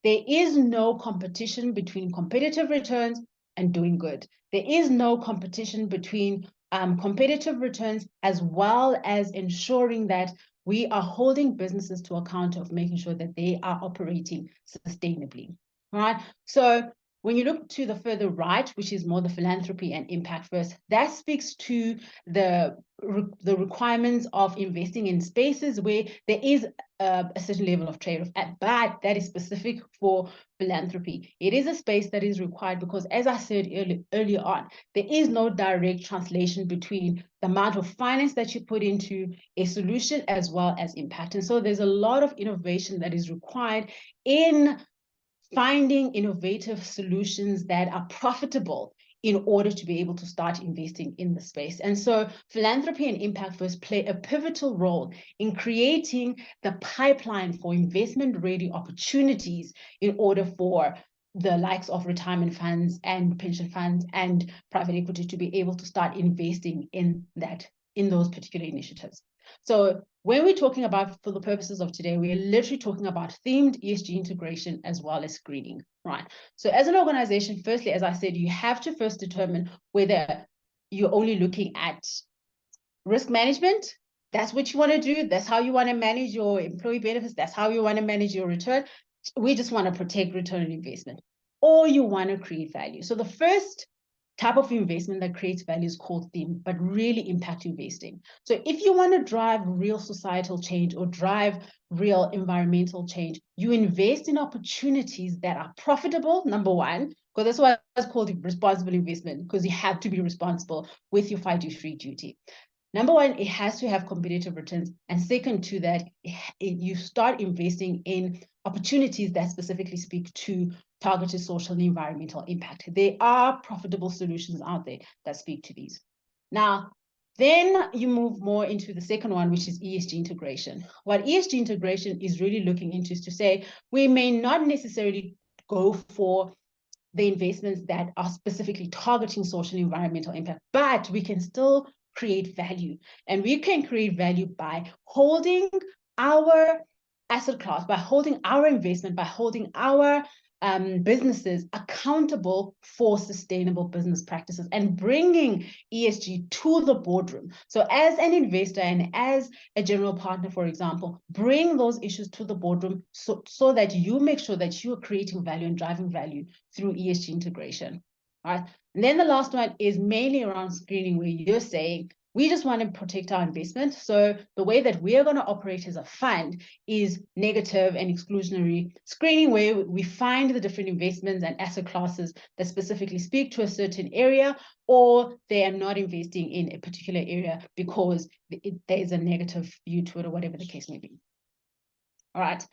There is no competition between competitive returns and doing good. There is no competition between competitive returns as well as ensuring that we are holding businesses to account of making sure that they are operating sustainably. All right. So when you look to the further right, which is more the philanthropy and impact first, that speaks to the requirements of investing in spaces where there is a certain level of trade-off, but that is specific for philanthropy. It is a space that is required because, as I said earlier on, there is no direct translation between the amount of finance that you put into a solution as well as impact. And so there's a lot of innovation that is required in finding innovative solutions that are profitable in order to be able to start investing in the space. And so philanthropy and impact first play a pivotal role in creating the pipeline for investment-ready opportunities in order for the likes of retirement funds and pension funds and private equity to be able to start investing in those particular initiatives. So when we're talking about, for the purposes of today, we're literally talking about themed ESG integration as well as screening, right? So as an organization, firstly, as I said, you have to first determine whether you're only looking at risk management. That's what you want to do. That's how you want to manage your employee benefits. That's how you want to manage your return. We just want to protect return on investment. Or you want to create value. So the first type of investment that creates value is called theme, but really impact investing. So if you want to drive real societal change or drive real environmental change, you invest in opportunities that are profitable, number one, because that's why it's called responsible investment, because you have to be responsible with your fiduciary duty. Number one, it has to have competitive returns. And second to that, you start investing in opportunities that specifically speak to targeted social and environmental impact. There are profitable solutions out there that speak to these. Now, then you move more into the second one, which is ESG integration. What ESG integration is really looking into is to say, we may not necessarily go for the investments that are specifically targeting social and environmental impact, but we can still create value. And we can create value by holding our asset class, by holding our investment, by holding our businesses accountable for sustainable business practices and bringing ESG to the boardroom. So as an investor and as a general partner, for example, bring those issues to the boardroom so that you make sure that you are creating value and driving value through ESG integration. All right. And then the last one is mainly around screening, where you're saying, we just want to protect our investment. So the way that we are going to operate as a fund is negative and exclusionary screening, where we find the different investments and asset classes that specifically speak to a certain area, or they are not investing in a particular area because there is a negative view to it, or whatever the case may be. All right.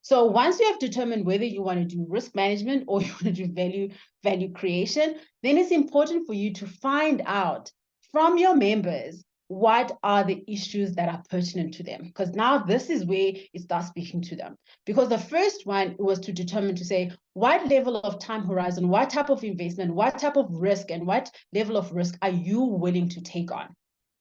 So once you have determined whether you want to do risk management or you want to do value creation, then it's important for you to find out from your members what are the issues that are pertinent to them? Because now this is where it starts speaking to them. Because the first one was to determine, to say, what level of time horizon, what type of investment, what type of risk, and what level of risk are you willing to take on,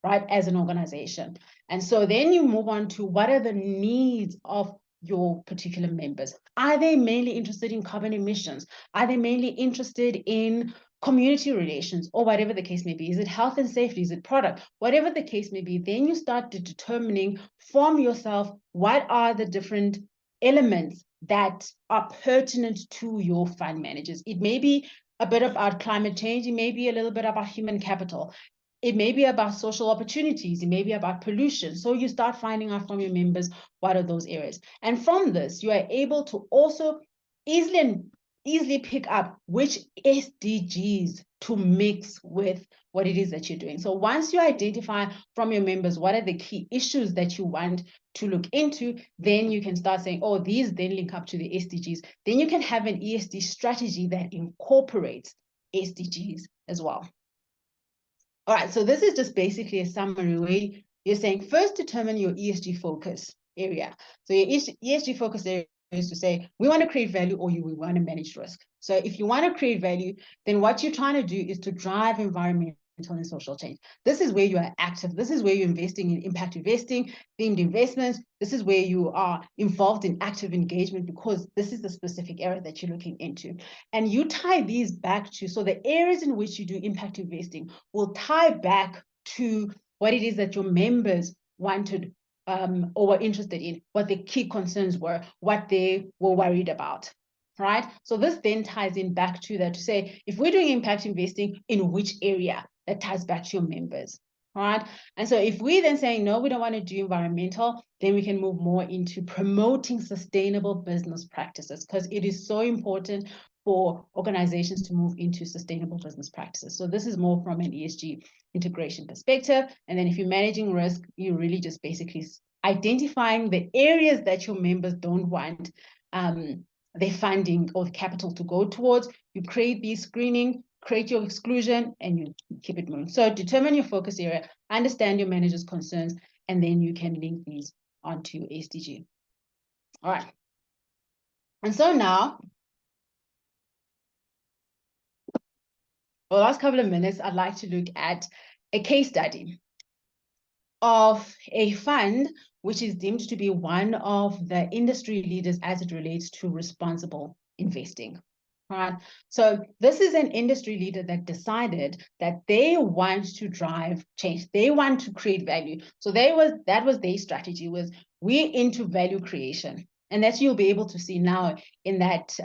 right, as an organization? And so then you move on to, what are the needs of your particular members? Are they mainly interested in carbon emissions? Are they mainly interested in community relations, or whatever the case may be? Is it health and safety? Is it product? Whatever the case may be, then you start determining from yourself, what are the different elements that are pertinent to your fund managers. It may be a bit about climate change. It may be a little bit about human capital. It may be about social opportunities. It may be about pollution. So you start finding out from your members, what are those areas? And from this, you are able to also easily pick up which SDGs to mix with what it is that you're doing. So once you identify from your members what are the key issues that you want to look into, then you can start saying, oh, these then link up to the SDGs. Then you can have an ESG strategy that incorporates SDGs as well. All right, so this is just basically a summary where you're saying, first determine your ESG focus area. So your ESG focus area is to say, we want to create value, or we want to manage risk. So if you want to create value, then what you're trying to do is to drive environmental and social change. This is where you are active. This is where you're investing in impact investing, themed investments. This is where you are involved in active engagement, because this is the specific area that you're looking into. And you tie these back to, so the areas in which you do impact investing will tie back to what it is that your members wanted or were interested in, what the key concerns were, what they were worried about, right? So this then ties in back to that, to say, if we're doing impact investing, in which area? That ties back to your members, right? And so if we then saying, no, we don't want to do environmental, then we can move more into promoting sustainable business practices, because it is so important for organizations to move into sustainable business practices. So this is more from an ESG integration perspective. And then if you're managing risk, you're really just basically identifying the areas that your members don't want their funding or the capital to go towards. You create these screening, create your exclusion, and you keep it moving. So determine your focus area, understand your manager's concerns, and then you can link these onto your SDG. All right. And so now, for the last couple of minutes, I'd like to look at a case study of a fund which is deemed to be one of the industry leaders as it relates to responsible investing. Right. So this is an industry leader that decided that they want to drive change. They want to create value. So that was their strategy, was we're into value creation. And that you'll be able to see now in that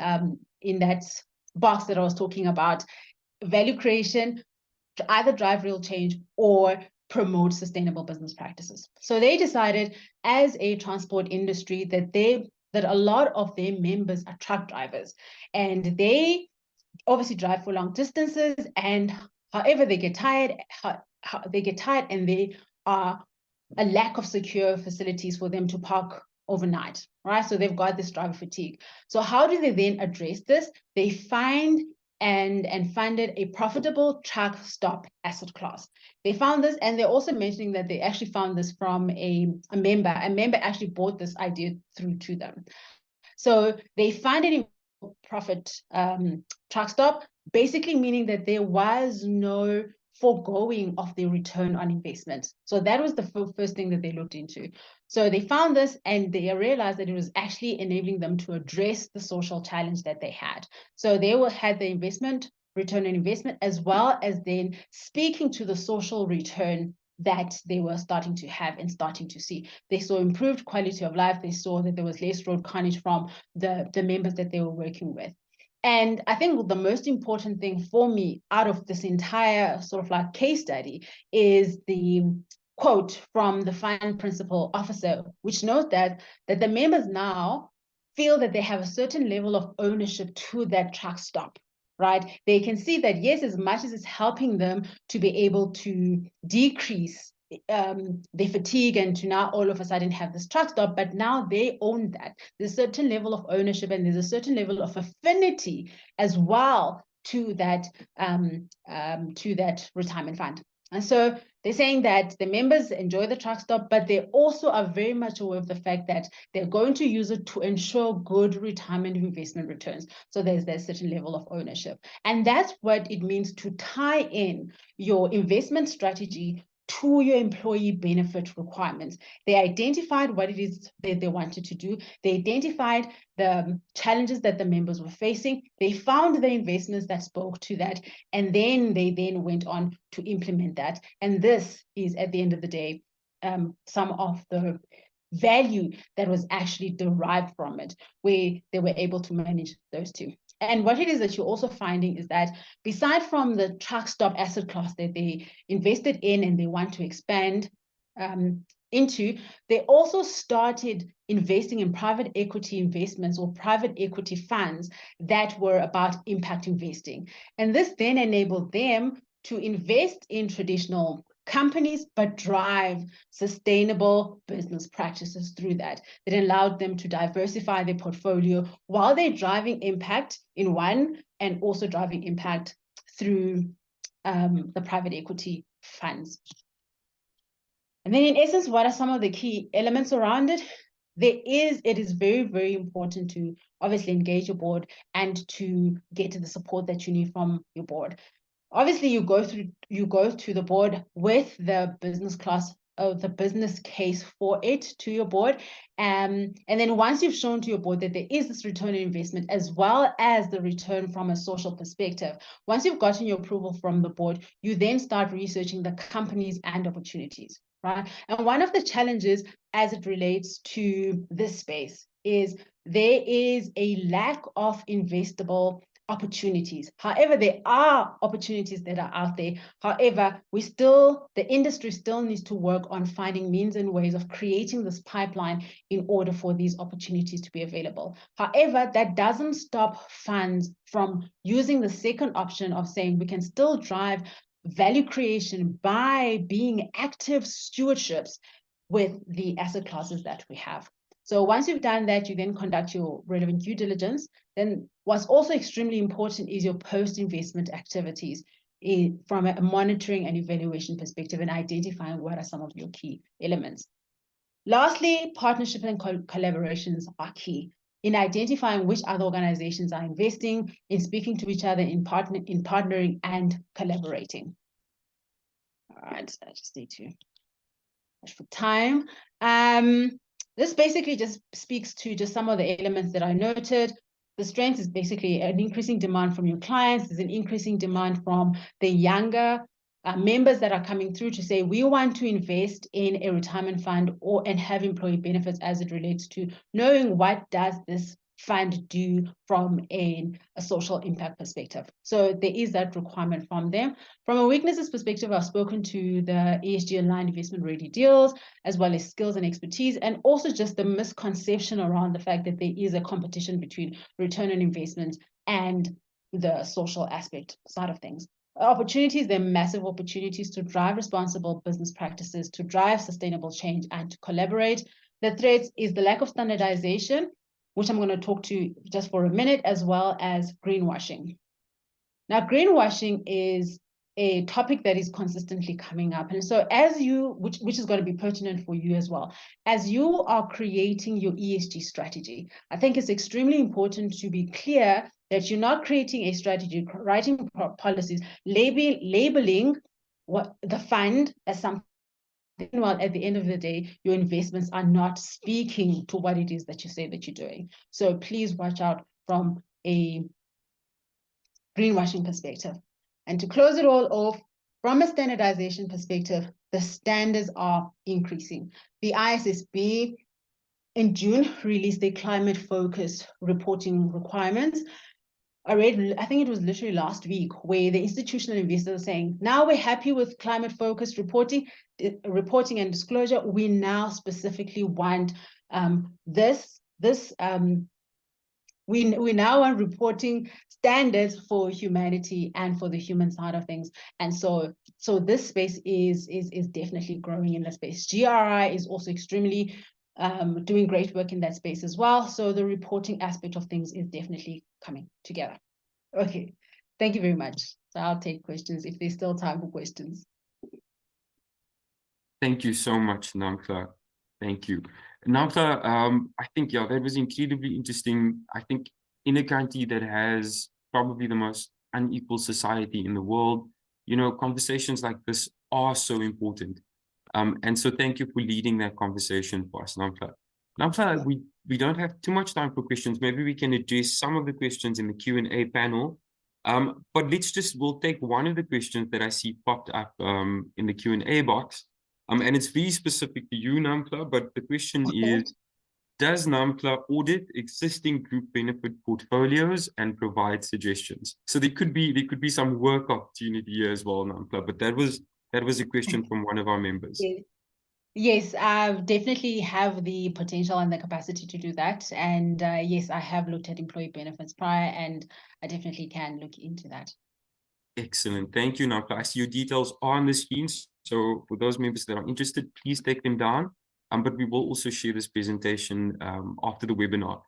box that I was talking about, value creation to either drive real change or promote sustainable business practices. So they decided, as a transport industry, that a lot of their members are truck drivers, and they obviously drive for long distances, and however they get tired, and there are a lack of secure facilities for them to park overnight, right? So they've got this driver fatigue. So how do they then address this? They find and funded a profitable truck stop asset class. They found this, and they're also mentioning that they actually found this from a member. A member actually bought this idea through to them. So they funded a profit truck stop, basically meaning that there was no foregoing of their return on investment. So that was the first thing that they looked into. So they found this, and they realized that it was actually enabling them to address the social challenge that they had. So they had the return on investment, as well as then speaking to the social return that they were starting to have and starting to see. They saw improved quality of life. They saw that there was less road carnage from the members that they were working with. And I think the most important thing for me out of this entire sort of like case study is the quote from the fund principal officer, which notes that the members now feel that they have a certain level of ownership to that truck stop, right? They can see that, yes, as much as it's helping them to be able to decrease their fatigue and to now all of a sudden have this truck stop, but now they own that. There's a certain level of ownership, and there's a certain level of affinity as well to that retirement fund. And so They're saying that the members enjoy the truck stop, but they also are very much aware of the fact that they're going to use it to ensure good retirement investment returns. So there's that certain level of ownership. And that's what it means to tie in your investment strategy to your employee benefit requirements. They identified what it is that they wanted to do. They identified the challenges that the members were facing. They found the investments that spoke to that, and then they went on to implement that. And this is, at the end of the day, some of the value that was actually derived from it, where they were able to manage those two. And what it is that you're also finding is that beside from the truck stop asset class that they invested in and they want to expand into, they also started investing in private equity investments or private equity funds that were about impact investing. And this then enabled them to invest in traditional companies, but drive sustainable business practices through that. It allowed them to diversify their portfolio while they're driving impact in one and also driving impact through the private equity funds. And then in essence, what are some of the key elements around it? It is very, very important to obviously engage your board and to get to the support that you need from your board. Obviously, you go to the board with the business class of the business case for it to your board. And then once you've shown to your board that there is this return on investment as well as the return from a social perspective, once you've gotten your approval from the board, you then start researching the companies and opportunities, right? And one of the challenges as it relates to this space is there is a lack of investable opportunities. However, there are opportunities that are out there. However, the industry still needs to work on finding means and ways of creating this pipeline in order for these opportunities to be available. However, that doesn't stop funds from using the second option of saying we can still drive value creation by being active stewardships with the asset classes that we have. So once you've done that, you then conduct your relevant due diligence. Then what's also extremely important is your post-investment activities from a monitoring and evaluation perspective and identifying what are some of your key elements. Lastly, partnership and collaborations are key in identifying which other organizations are investing, in speaking to each other, in partnering and collaborating. All right, I just need to watch for time. This basically just speaks to just some of the elements that I noted. The strength is basically an increasing demand from your clients. There's an increasing demand from the younger members that are coming through to say, we want to invest in a retirement fund and have employee benefits as it relates to knowing what does this fund do from a social impact perspective. So there is that requirement from them. From a weaknesses perspective, I've spoken to the ESG aligned investment ready deals, as well as skills and expertise, and also just the misconception around the fact that there is a competition between return on investment and the social aspect side of things. Opportunities, they're massive opportunities to drive responsible business practices, to drive sustainable change, and to collaborate. The threats is the lack of standardization, which I'm going to talk to just for a minute, as well as greenwashing. Now, greenwashing is a topic that is consistently coming up. And so as you, which is going to be pertinent for you as well, as you are creating your ESG strategy, I think it's extremely important to be clear that you're not creating a strategy, writing policies, labeling what the fund as something, while at the end of the day, your investments are not speaking to what it is that you say that you're doing. So please watch out from a greenwashing perspective. And to close it all off, from a standardization perspective, the standards are increasing. The ISSB in June released their climate-focused reporting requirements. I think it was literally last week, where the institutional investors are saying, now we're happy with climate-focused reporting and disclosure. We now specifically want we now want reporting standards for humanity and for the human side of things. And so this space is definitely growing in that space. GRI is also extremely doing great work in that space as well. So the reporting aspect of things is definitely coming together. Okay, thank you very much. So I'll take questions if there's still time for questions. Thank you so much, Namkla. Thank you. Namkla, I think, yeah, that was incredibly interesting. I think in a country that has probably the most unequal society in the world, conversations like this are so important. And so thank you for leading that conversation for us, Namkla. Namkla, we don't have too much time for questions. Maybe we can address some of the questions in the Q&A panel. But we'll take one of the questions that I see popped up in the Q&A box. And it's very specific to you, Namkla, but the question is, does NAMCLA audit existing group benefit portfolios and provide suggestions? So there could be some work opportunity here as well, NAMCLA, but that was a question from one of our members. Yes, I definitely have the potential and the capacity to do that. And yes, I have looked at employee benefits prior, and I definitely can look into that. Excellent. Thank you, NAMCLA. I see your details are on the screen. So for those members that are interested, please take them down. But we will also share this presentation after the webinar.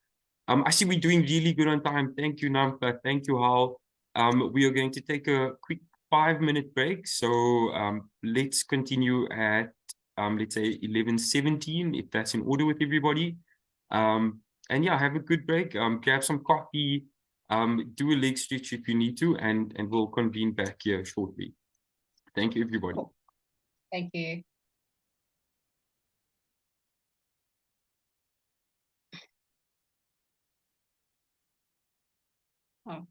I see we're doing really good on time. Thank you, NAMCLA. Thank you, Hal. We are going to take a quick 5-minute break. So let's continue at let's say 11:17, if that's in order with everybody. And yeah, have a good break. Grab some coffee, do a leg stretch if you need to, and we'll convene back here shortly. Thank you, everybody. Cool. Thank you. Oh.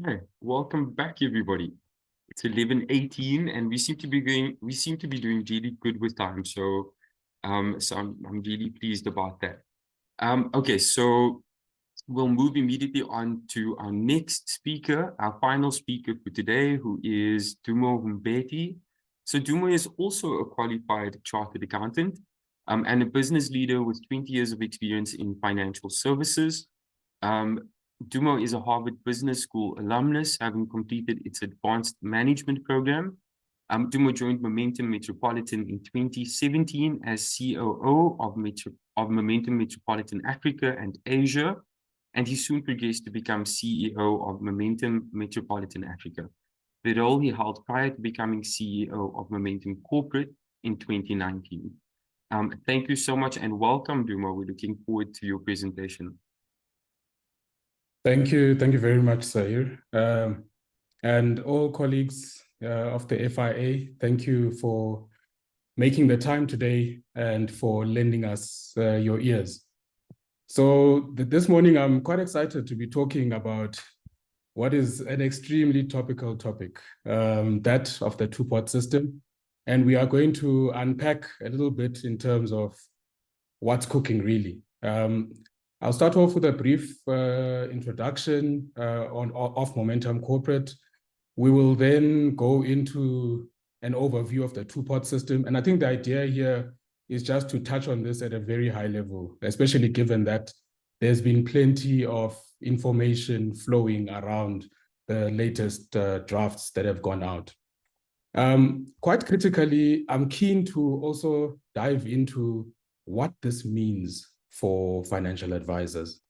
Hi, welcome back, everybody. It's 11:18, and we seem to be doing really good with time. So, I'm really pleased about that. Okay, so we'll move immediately on to our next speaker, our final speaker for today, who is Dumo Mbeki. So Dumo is also a qualified chartered accountant, and a business leader with 20 years of experience in financial services. Dumo is a Harvard Business School alumnus, having completed its advanced management program. Dumo joined Momentum Metropolitan in 2017 as COO of Momentum Metropolitan Africa and Asia, and he soon progressed to become CEO of Momentum Metropolitan Africa, the role he held prior to becoming CEO of Momentum Corporate in 2019. Thank you so much and welcome, Dumo. We're looking forward to your presentation. Thank you very much, Zahir. And all colleagues of the FIA, thank you for making the time today and for lending us your ears. So this morning, I'm quite excited to be talking about what is an extremely topical topic, that of the two-pot system. And we are going to unpack a little bit in terms of what's cooking really. I'll start off with a brief introduction of Momentum Corporate. We will then go into an overview of the two-pot system. And I think the idea here is just to touch on this at a very high level, especially given that there's been plenty of information flowing around the latest drafts that have gone out. Quite critically, I'm keen to also dive into what this means for financial advisors.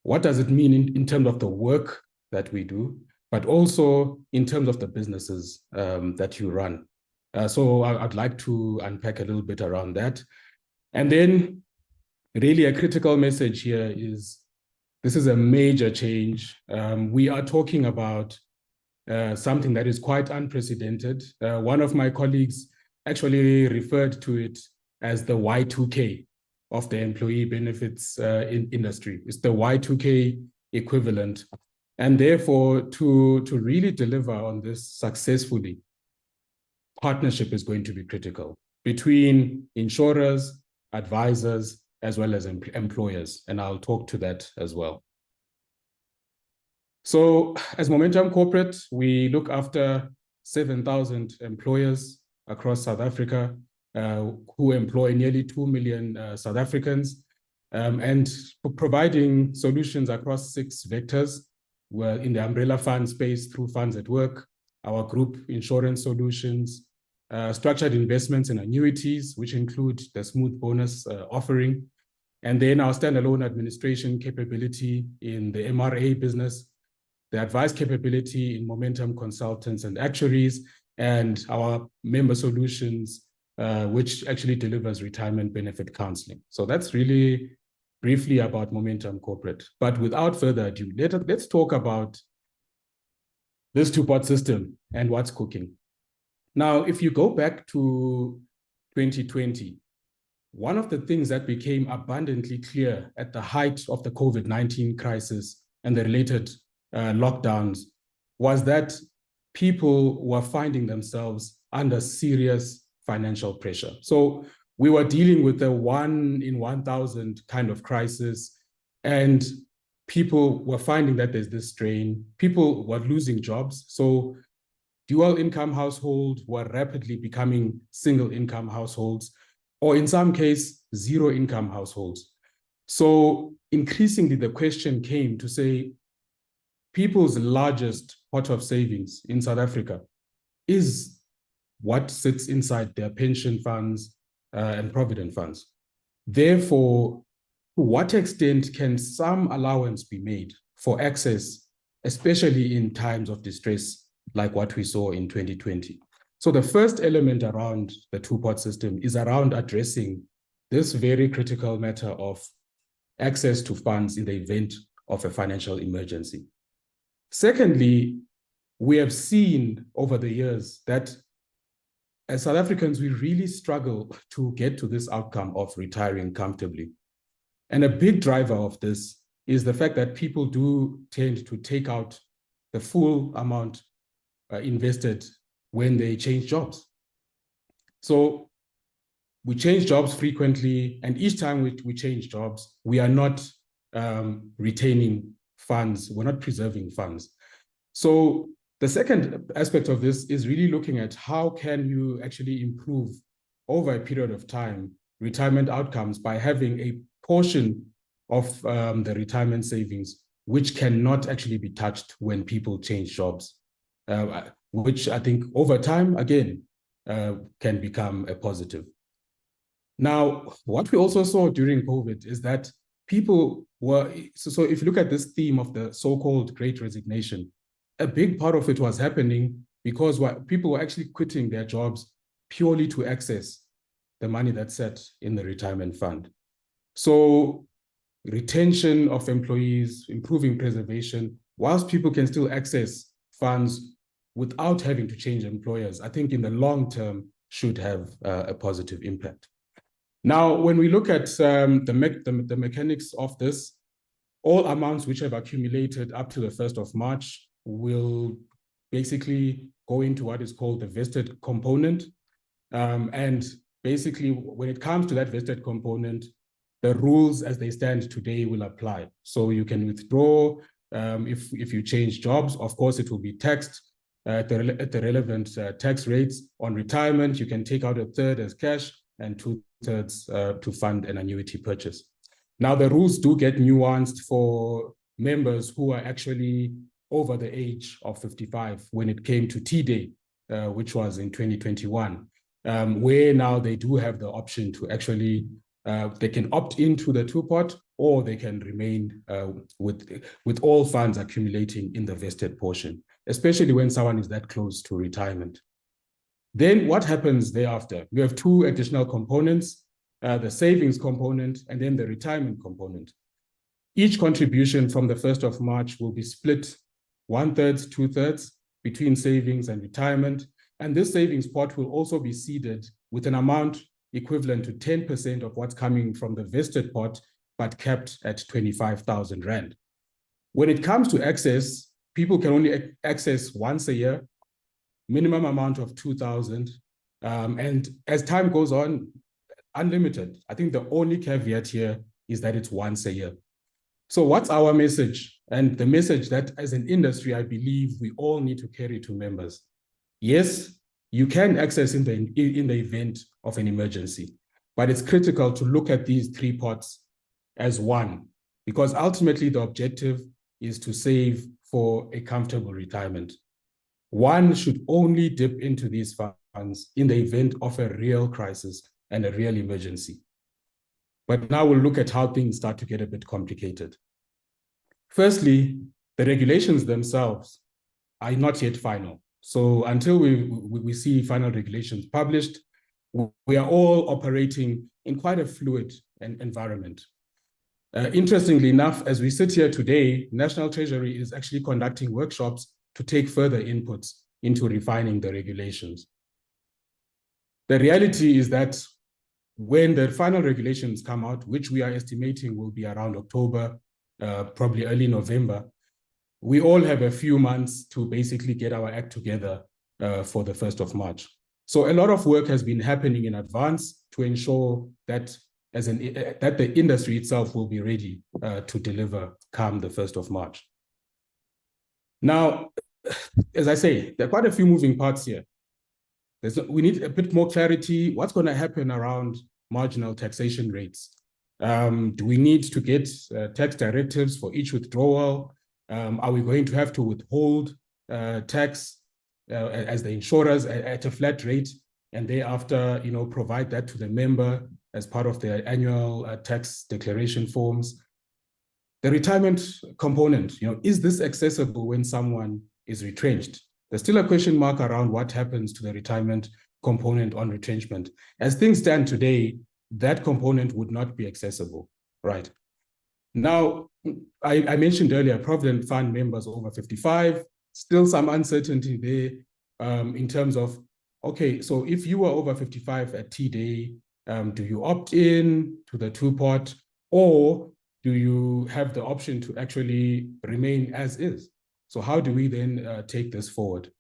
What does it mean in terms of the work that we do, but also in terms of the businesses that you run? So I'd like to unpack a little bit around that. And then really a critical message here is this is a major change. We are talking about something that is quite unprecedented. One of my colleagues actually referred to it as the Y2K of the employee benefits industry. It's the Y2K equivalent. And therefore, to really deliver on this successfully, partnership is going to be critical between insurers, advisors, as well as employers. And I'll talk to that as well. So as Momentum Corporate, we look after 7,000 employers across South Africa who employ nearly 2 million South Africans, and providing solutions across 6 vectors. We're in the umbrella fund space through Funds at Work, our group insurance solutions, structured investments and annuities, which include the Smooth Bonus offering, and then our standalone administration capability in the MRA business, the advice capability in Momentum Consultants and Actuaries, and our member solutions, which actually delivers retirement benefit counseling. So that's really briefly about Momentum Corporate. But without further ado, let's talk about this two-pot system and what's cooking. Now, if you go back to 2020, one of the things that became abundantly clear at the height of the COVID-19 crisis and the related lockdowns was that people were finding themselves under serious financial pressure. So we were dealing with a 1 in 1,000 kind of crisis, and people were finding that there's this strain. People were losing jobs. So dual income households were rapidly becoming single income households, or in some cases, zero income households. So increasingly, the question came to say, people's largest pot of savings in South Africa is what sits inside their pension funds and provident funds. Therefore, to what extent can some allowance be made for access, especially in times of distress like what we saw in 2020? So the first element around the two-pot system is around addressing this very critical matter of access to funds in the event of a financial emergency. Secondly, we have seen over the years that as South Africans, we really struggle to get to this outcome of retiring comfortably. And a big driver of this is the fact that people do tend to take out the full amount invested when they change jobs. So we change jobs frequently, and each time we change jobs, we are not retaining funds, we're not preserving funds. So the second aspect of this is really looking at how can you actually improve over a period of time retirement outcomes by having a portion of the retirement savings which cannot actually be touched when people change jobs, which I think over time, again, can become a positive. Now, what we also saw during COVID is that people were, so if you look at this theme of the so-called Great Resignation, a big part of it was happening because people were actually quitting their jobs purely to access the money that's set in the retirement fund. So retention of employees, improving preservation, whilst people can still access funds without having to change employers, I think in the long term should have a positive impact. Now, when we look at the mechanics of this, all amounts which have accumulated up to the 1st of March will basically go into what is called the vested component. And basically, when it comes to that vested component, the rules as they stand today will apply. So you can withdraw if you change jobs. Of course, it will be taxed at the relevant tax rates. On retirement, you can take out 1/3 as cash and 2/3 to fund an annuity purchase. Now, the rules do get nuanced for members who are actually over the age of 55 when it came to T-Day, which was in 2021, where now they do have the option to actually, they can opt into the two-pot, or they can remain with all funds accumulating in the vested portion, especially when someone is that close to retirement. Then what happens thereafter? We have two additional components, the savings component and then the retirement component. Each contribution from the 1st of March will be split 1/3, 2/3 between savings and retirement. And this savings pot will also be seeded with an amount equivalent to 10% of what's coming from the vested pot, but capped at 25,000 Rand. When it comes to access, people can only access once a year, minimum amount of 2,000. And as time goes on, unlimited. I think the only caveat here is that it's once a year. So what's our message? And the message that as an industry, I believe we all need to carry to members. Yes, you can access in the event of an emergency, but it's critical to look at these three pots as one, because ultimately the objective is to save for a comfortable retirement. One should only dip into these funds in the event of a real crisis and a real emergency. But now we'll look at how things start to get a bit complicated. Firstly, the regulations themselves are not yet final. So until we see final regulations published, we are all operating in quite a fluid environment. Interestingly enough, as we sit here today, National Treasury is actually conducting workshops to take further inputs into refining the regulations. The reality is that when the final regulations come out, which we are estimating will be around October, probably early November, we all have a few months to basically get our act together for the 1st of March. So a lot of work has been happening in advance to ensure that that the industry itself will be ready to deliver come the 1st of March. Now, as I say, there are quite a few moving parts here. We need a bit more clarity. What's going to happen around marginal taxation rates? Do we need to get tax directives for each withdrawal? Are we going to have to withhold tax as the insurers at a flat rate, and thereafter, provide that to the member as part of their annual tax declaration forms? The retirement component, is this accessible when someone is retrenched? There's still a question mark around what happens to the retirement component on retrenchment. As things stand today, that component would not be accessible, right? Now, I mentioned earlier, Provident Fund members over 55, still some uncertainty there in terms of, okay, so if you were over 55 at T-Day, do you opt in to the two-pot, or do you have the option to actually remain as is? So how do we then take this forward?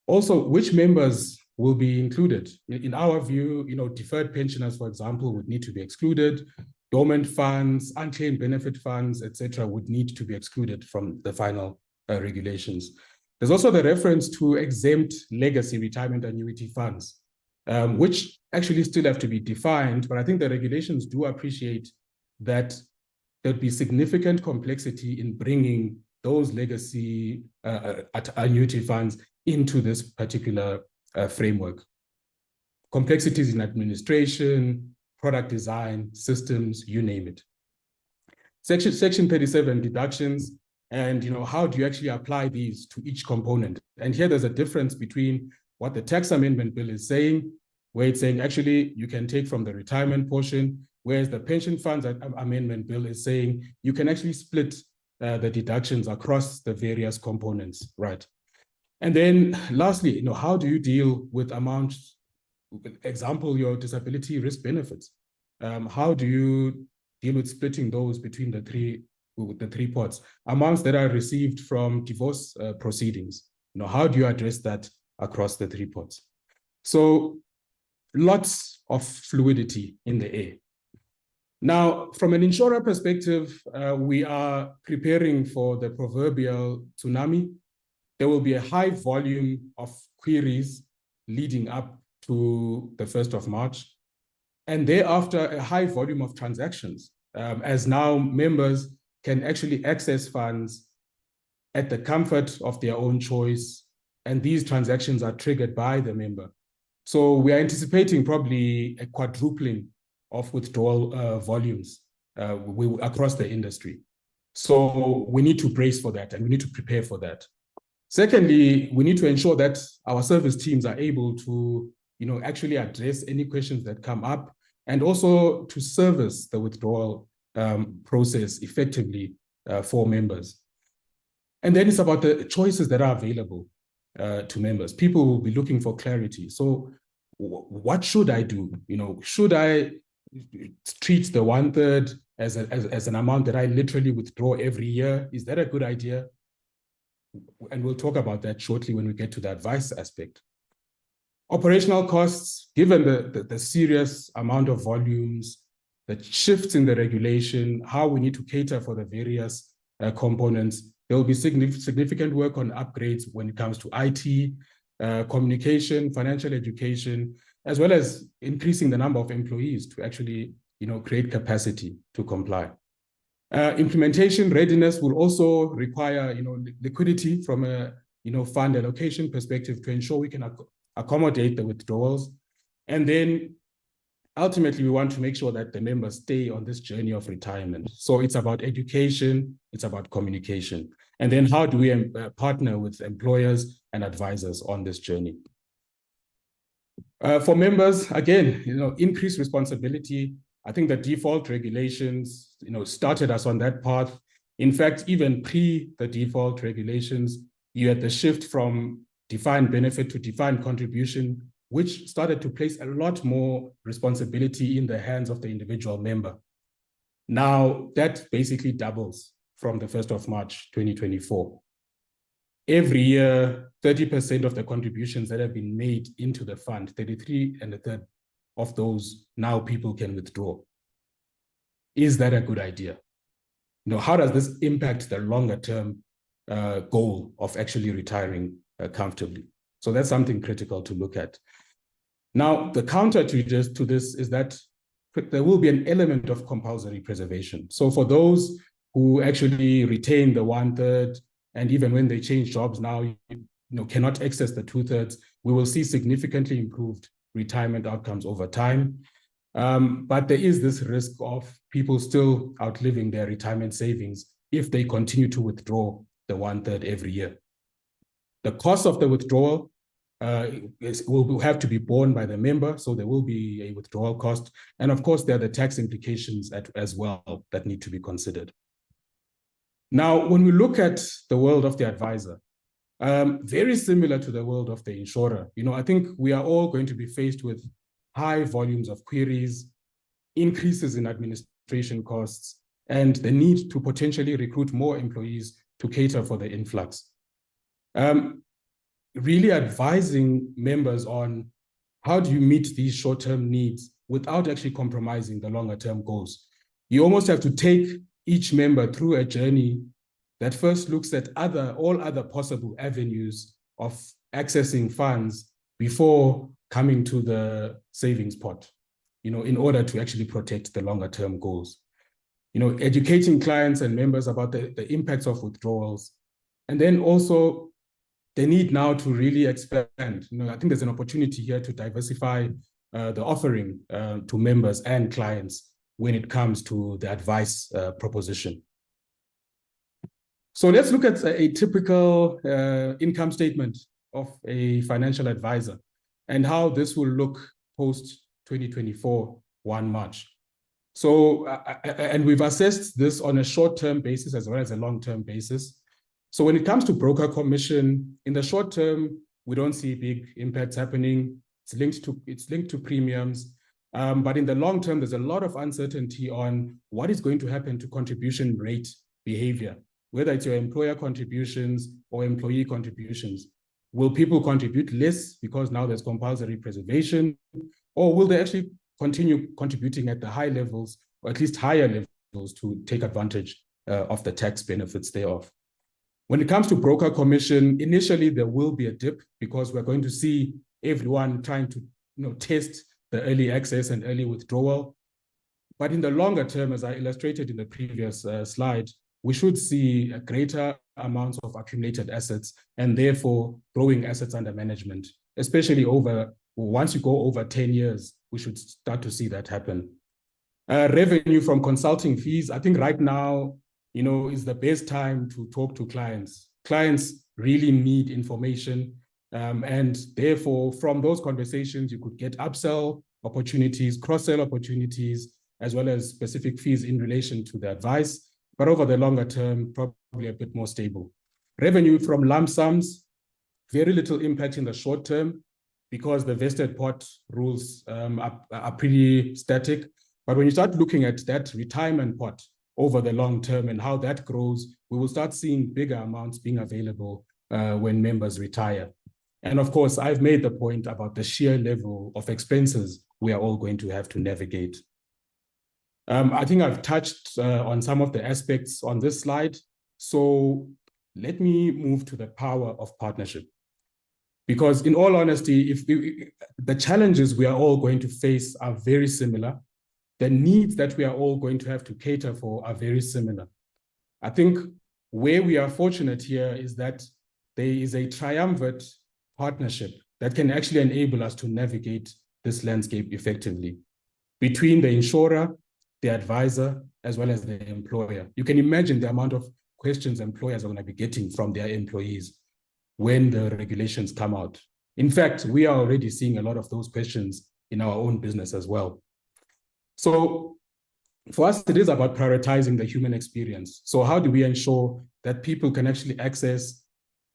Also, which members will be included? In our view, deferred pensioners, for example, would need to be excluded. Dormant funds, unclaimed benefit funds, etc., would need to be excluded from the final regulations. There's also the reference to exempt legacy retirement annuity funds, which actually still have to be defined, but I think the regulations do appreciate that there'd be significant complexity in bringing those legacy annuity funds into this particular framework. Complexities in administration, product design, systems, you name it. Section 37, deductions, and how do you actually apply these to each component? And here there's a difference between what the tax amendment bill is saying, where it's saying actually you can take from the retirement portion, whereas the pension funds amendment bill is saying you can actually split the deductions across the various components, right? And then lastly, how do you deal with amounts, example, your disability risk benefits? How do you deal with splitting those between the three pots? Amounts that are received from divorce proceedings, how do you address that across the three pots? So lots of fluidity in the air. Now, from an insurer perspective, we are preparing for the proverbial tsunami. There will be a high volume of queries leading up to the 1st of March, and thereafter a high volume of transactions, as now members can actually access funds at the comfort of their own choice, and these transactions are triggered by the member. So we are anticipating probably a quadrupling of withdrawal volumes across the industry. So we need to brace for that, and we need to prepare for that. Secondly, we need to ensure that our service teams are able to actually address any questions that come up, and also to service the withdrawal process effectively for members. And then it's about the choices that are available to members. People will be looking for clarity. So what should I do? Should I treat the 1/3 as an amount that I literally withdraw every year? Is that a good idea? And we'll talk about that shortly when we get to the advice aspect. Operational costs, given the serious amount of volumes, the shifts in the regulation, how we need to cater for the various components, there will be significant work on upgrades when it comes to IT, communication, financial education, as well as increasing the number of employees to actually create capacity to comply. Implementation readiness will also require liquidity from a fund allocation perspective to ensure we can accommodate the withdrawals. And then ultimately we want to make sure that the members stay on this journey of retirement. So it's about education, it's about communication. And then how do we partner with employers and advisors on this journey? For members, again, increased responsibility. I think the default regulations, started us on that path. In fact, even pre the default regulations, you had the shift from defined benefit to defined contribution, which started to place a lot more responsibility in the hands of the individual member. Now that basically doubles from the 1st of March, 2024. Every year, 30% of the contributions that have been made into the fund, 33 1/3 of those now people can withdraw. Is that a good idea? How does this impact the longer term goal of actually retiring comfortably? So that's something critical to look at. Now, the counter to this is that there will be an element of compulsory preservation. So for those who actually retain the 1/3, and even when they change jobs now, cannot access the 2/3, we will see significantly improved retirement outcomes over time. But there is this risk of people still outliving their retirement savings if they continue to withdraw the 1/3 every year. The cost of the withdrawal will have to be borne by the member, so there will be a withdrawal cost. And of course, there are the tax implications as well that need to be considered. Now, when we look at the world of the advisor, very similar to the world of the insurer, I think we are all going to be faced with high volumes of queries, increases in administration costs, and the need to potentially recruit more employees to cater for the influx. Really advising members on how do you meet these short-term needs without actually compromising the longer-term goals. You almost have to take each member through a journey that first looks at all other possible avenues of accessing funds before coming to the savings pot, in order to actually protect the longer-term goals. Educating clients and members about the impacts of withdrawals, and then also the need now to really expand. I think there's an opportunity here to diversify the offering to members and clients when it comes to the advice proposition. So let's look at a typical income statement of a financial advisor and how this will look post 2024, 1 March. So, and we've assessed this on a short-term basis as well as a long-term basis. So when it comes to broker commission, in the short term, we don't see big impacts happening. It's linked to premiums. But in the long term, there's a lot of uncertainty on what is going to happen to contribution rate behavior, whether it's your employer contributions or employee contributions. Will people contribute less because now there's compulsory preservation, or will they actually continue contributing at the high levels, or at least higher levels, to take advantage of the tax benefits thereof? When it comes to broker commission, initially there will be a dip because we're going to see everyone trying to test the early access and early withdrawal. But in the longer term, as I illustrated in the previous slide, we should see a greater amounts of accumulated assets and therefore growing assets under management, especially once you go over 10 years, we should start to see that happen. Revenue from consulting fees, I think right now, is the best time to talk to clients. Clients really need information. And therefore, from those conversations, you could get upsell opportunities, cross-sell opportunities, as well as specific fees in relation to the advice. But over the longer term, probably a bit more stable. Revenue from lump sums, very little impact in the short term because the vested pot rules are pretty static. But when you start looking at that retirement pot over the long term and how that grows, we will start seeing bigger amounts being available when members retire. And of course, I've made the point about the sheer level of expenses we are all going to have to navigate. I think I've touched on some of the aspects on this slide. So let me move to the power of partnership. Because in all honesty, the challenges we are all going to face are very similar. The needs that we are all going to have to cater for are very similar. I think where we are fortunate here is that there is a triumvirate partnership that can actually enable us to navigate this landscape effectively between the insurer, the advisor, as well as the employer. You can imagine the amount of questions employers are going to be getting from their employees when the regulations come out. In fact, we are already seeing a lot of those questions in our own business as well. So for us, it is about prioritizing the human experience. So how do we ensure that people can actually access,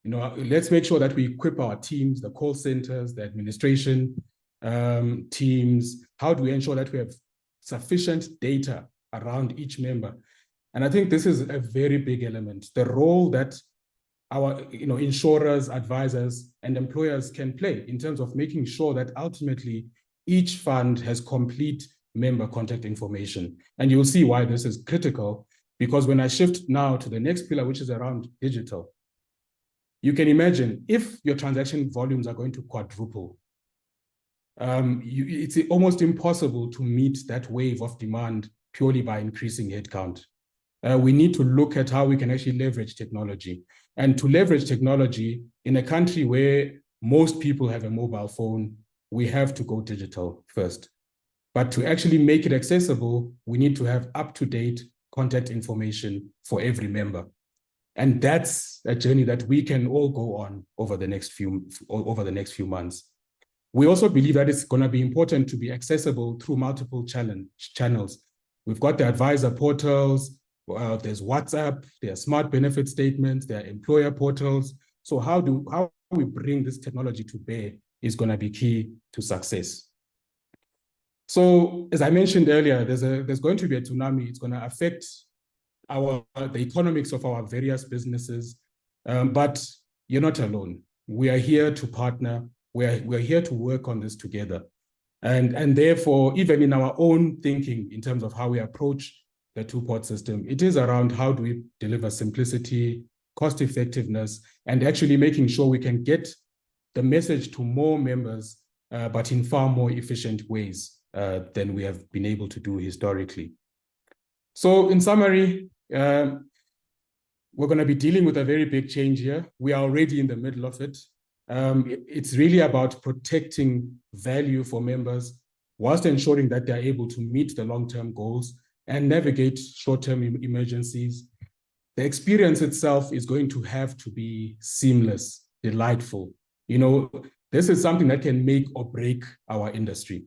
let's make sure that we equip our teams, the call centers, the administration teams. How do we ensure that we have sufficient data around each member? And I think this is a very big element, the role that our insurers, advisors, and employers can play in terms of making sure that ultimately each fund has complete member contact information. And you'll see why this is critical, because when I shift now to the next pillar, which is around digital, you can imagine if your transaction volumes are going to quadruple, it's almost impossible to meet that wave of demand purely by increasing headcount. We need to look at how we can actually leverage technology. And to leverage technology in a country where most people have a mobile phone, we have to go digital first. But to actually make it accessible, we need to have up-to-date contact information for every member. And that's a journey that we can all go on over the next few months. We also believe that it's going to be important to be accessible through multiple channels. We've got the advisor portals, there's WhatsApp, there are smart benefit statements, there are employer portals. So how we bring this technology to bear is going to be key to success. So as I mentioned earlier, there's going to be a tsunami. It's going to affect the economics of our various businesses. But you're not alone. We are here to partner. We're here to work on this together. And therefore, even in our own thinking, in terms of how we approach the two-pot system, it is around how do we deliver simplicity, cost effectiveness, and actually making sure we can get the message to more members, but in far more efficient ways than we have been able to do historically. So in summary, we're going to be dealing with a very big change here. We are already in the middle of it. It's really about protecting value for members whilst ensuring that they're able to meet the long-term goals and navigate short-term emergencies. The experience itself is going to have to be seamless, delightful. You know, this is something that can make or break our industry.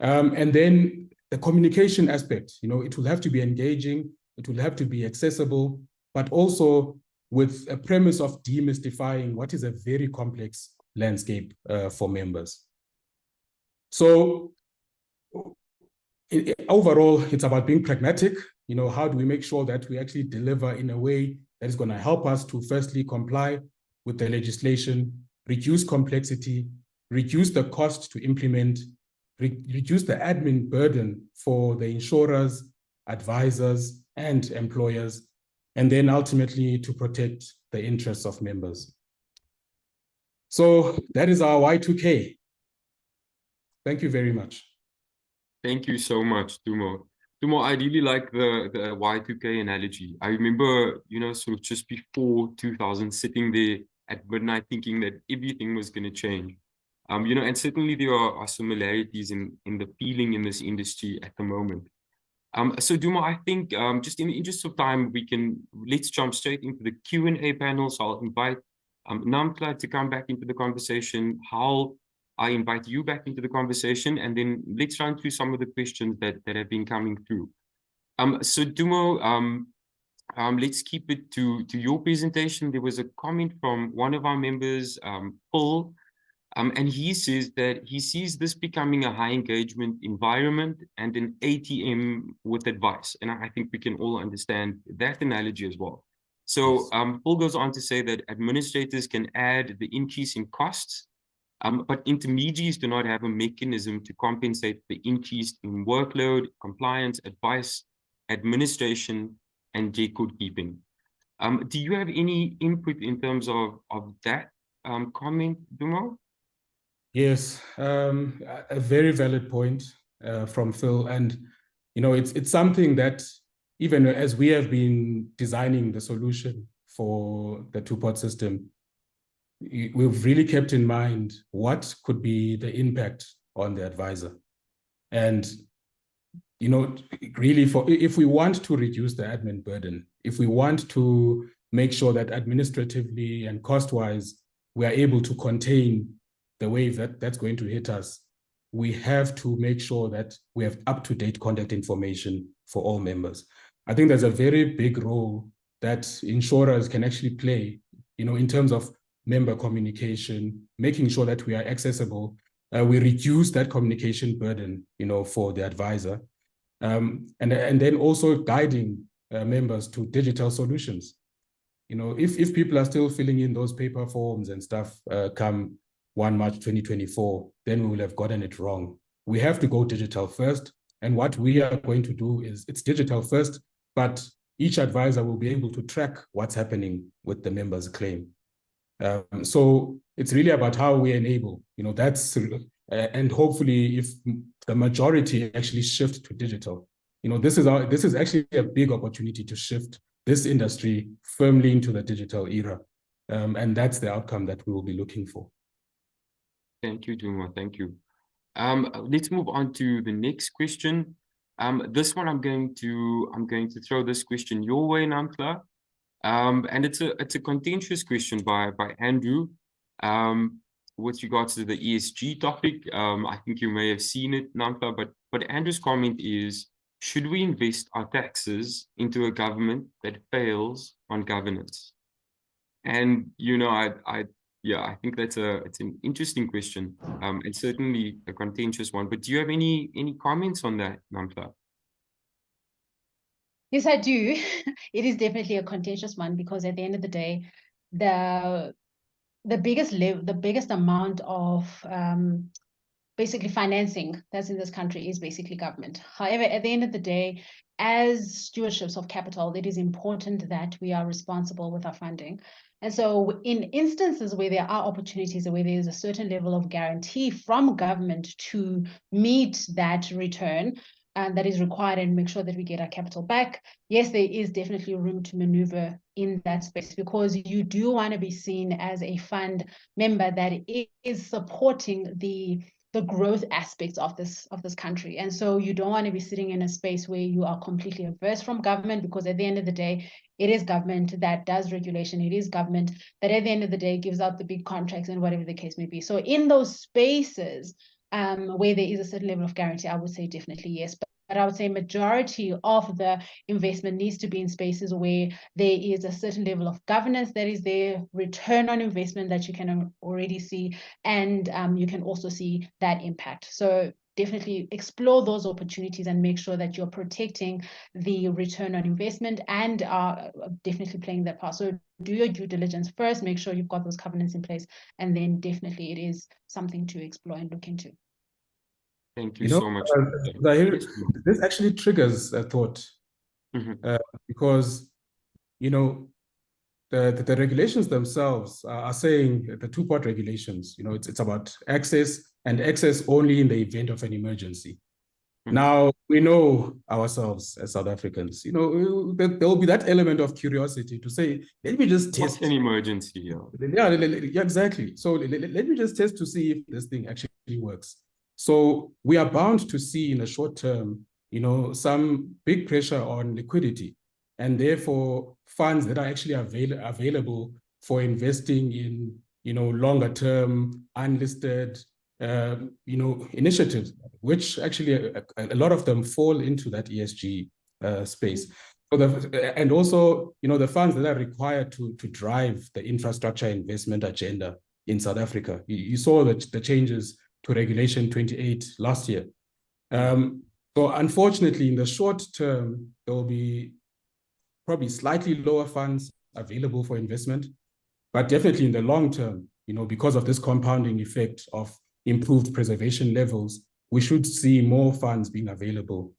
And then the communication aspect, you know, it will have to be engaging, it will have to be accessible, but also with a premise of demystifying what is a very complex landscape for members. So overall, it's about being pragmatic. You know, how do we make sure that we actually deliver in a way that is going to help us to firstly comply with the legislation, reduce complexity, reduce the cost to implement, reduce the admin burden for the insurers, advisors, and employers, and then ultimately to protect the interests of members. So that is our Y2K. Thank you very much. Thank you so much, Dumo. Dumo, I really like the Y2K analogy. I remember, you know, sort of just before 2000, sitting there at midnight thinking that everything was going to change. You know, and certainly there are similarities in the feeling in this industry at the moment. So Dumo, I think just in the interest of time, let's jump straight into the Q&A panel. So I'll invite Namhla to come back into the conversation. I invite you back into the conversation, and then let's run through some of the questions that have been coming through. So Dumo, let's keep it to your presentation. There was a comment from one of our members, Paul, and he says that he sees this becoming a high engagement environment and an ATM with advice. And I think we can all understand that analogy as well. So Paul goes on to say that administrators can add the increase in costs, but intermediaries do not have a mechanism to compensate the increase in workload, compliance, advice, administration, and record keeping. Do you have any input in terms of that comment, Dumo? Yes, a very valid point from Phil. And, you know, it's something that even as we have been designing the solution for the two-pot system, we've really kept in mind what could be the impact on the advisor. And, you know, really if we want to reduce the admin burden, if we want to make sure that administratively and cost-wise, we are able to contain the wave that's going to hit us, we have to make sure that we have up-to-date contact information for all members. I think there's a very big role that insurers can actually play, you know, in terms of member communication, making sure that we are accessible. We reduce that communication burden, you know, for the advisor, and then also guiding members to digital solutions. You know, if people are still filling in those paper forms and stuff come 1 March 2024, then we will have gotten it wrong. We have to go digital first. And what we are going to do is it's digital first, but each advisor will be able to track what's happening with the member's claim. So it's really about how we enable, you know, that's, and hopefully if the majority actually shift to digital, you know, this is actually a big opportunity to shift this industry firmly into the digital era. And that's the outcome that we will be looking for. Thank you, Dumo. Thank you. Let's move on to the next question. This one, I'm going to throw this question your way, Namhla. And it's a contentious question by Andrew with regards to the ESG topic. I think you may have seen it, Namhla, but Andrew's comment is, should we invest our taxes into a government that fails on governance? And, you know, I think it's an interesting question, and certainly a contentious one. But do you have any comments on that, Namhla? Yes, I do. It is definitely a contentious one because at the end of the day, the biggest amount of basically financing that's in this country is basically government. However, at the end of the day, as stewardships of capital, it is important that we are responsible with our funding. And so in instances where there are opportunities or where there is a certain level of guarantee from government to meet that return, that is required and make sure that we get our capital back, yes, there is definitely room to maneuver in that space because you do want to be seen as a fund member that is supporting the growth aspects of this country. And so you don't want to be sitting in a space where you are completely averse from government, because at the end of the day, it is government that does regulation. It is government that at the end of the day gives out the big contracts and whatever the case may be. So in those spaces where there is a certain level of guarantee, I would say definitely yes. But I would say majority of the investment needs to be in spaces where there is a certain level of governance that is there, return on investment that you can already see, and you can also see that impact. So definitely explore those opportunities and make sure that you're protecting the return on investment and are definitely playing that part. So do your due diligence first, make sure you've got those covenants in place, and then definitely it is something to explore and look into. Thank you You know, so much. Zahir, Yes, please. this actually triggers a thought because, you know, the regulations themselves are saying the two-part regulations, you know, it's about access and access only in the event of an emergency. Now, we know ourselves as South Africans, you know, there will be that element of curiosity to say, let me just test. What's an emergency here? Yeah, exactly. So let me just test to see if this thing actually works. So we are bound to see in the short term, you know, some big pressure on liquidity, and therefore funds that are actually available for investing in, you know, longer term, unlisted, you know, initiatives, which actually a lot of them fall into that ESG space. And also, you know, the funds that are required to drive the infrastructure investment agenda in South Africa. You saw the changes to Regulation 28 last year. So unfortunately, in the short term, there will be probably slightly lower funds available for investment, but definitely in the long term, you know, because of this compounding effect of improved preservation levels, we should see more funds being available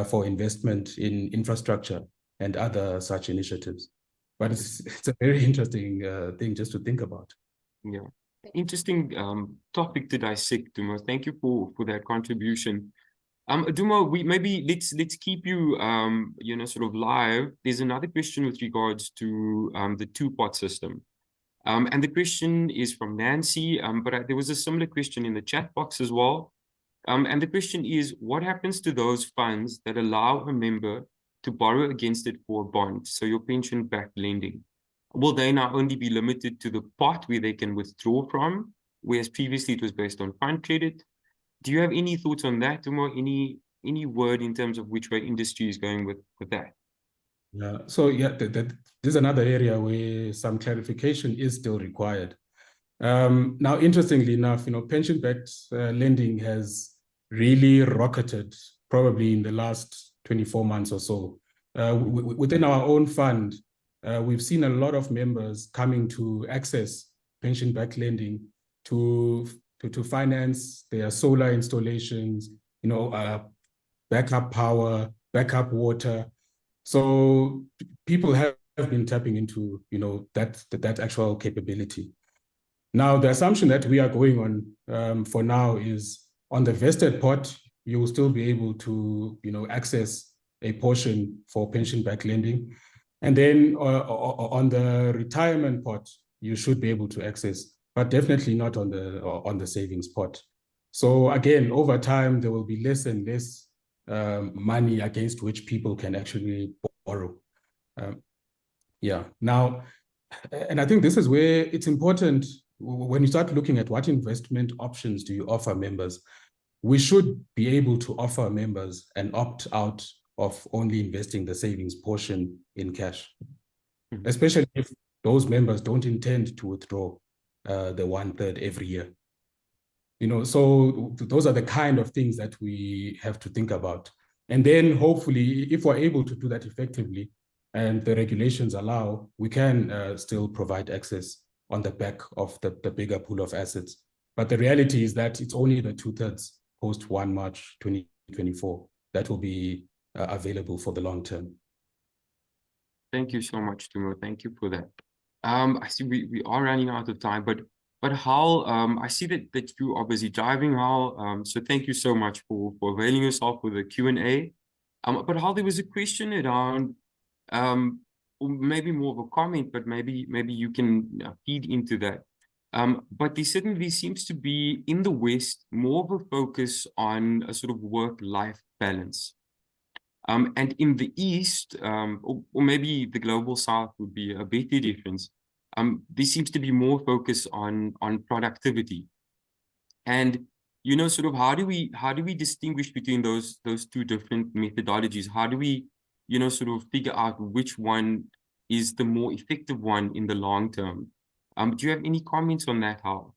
for investment in infrastructure and other such initiatives. But it's a very interesting thing just to think about. Yeah, interesting topic to dissect, Dumo. Thank you for that contribution. Dumo, let's keep you you know, sort of live. There's another question with regards to the two-part system. And the question is from Nancy, but there was a similar question in the chat box as well. And the question is, what happens to those funds that allow a member to borrow against it for a bond? So your pension-backed lending. Will they now only be limited to the part where they can withdraw from, whereas previously it was based on fund credit? Do you have any thoughts on that, Dumo? Any word in terms of which way industry is going with that? Yeah, so yeah, this is another area where some clarification is still required. Now, interestingly enough, you know, pension-backed lending has really rocketed probably in the last 24 months or so. Within our own fund, we've seen a lot of members coming to access pension-backed lending to finance their solar installations, you know, backup power, backup water. So people have been tapping into, you know, that actual capability. Now, the assumption that we are going on for now is on the vested pot, you will still be able to, you know, access a portion for pension-backed lending. And then on the retirement pot, you should be able to access, but definitely not on the savings pot. So again, over time, there will be less and less money against which people can actually borrow. Yeah, now, and I think this is where it's important when you start looking at what investment options do you offer members, we should be able to offer members an opt-out of only investing the savings portion in cash, especially if those members don't intend to withdraw the 1/3 every year. You know, so those are the kind of things that we have to think about. And then hopefully, if we're able to do that effectively and the regulations allow, we can still provide access on the back of the bigger pool of assets. But the reality is that it's only the 2/3 post 1 March 2024 that will be available for the long term. Thank you so much, Dumo. Thank you for that. I see we are running out of time, but Hal, I see that you are busy driving, Hal. So thank you so much for availing yourself with the Q&A. But Hal, there was a question around, or maybe more of a comment, but maybe you can feed into that. But there certainly seems to be in the West more of a focus on a sort of work-life balance. And in the East, or maybe the global South would be a better difference. There seems to be more focus on productivity. And you know, sort of how do we distinguish between those two different methodologies? How do we, you know, sort of figure out which one is the more effective one in the long term? Do you have any comments on that, Hal?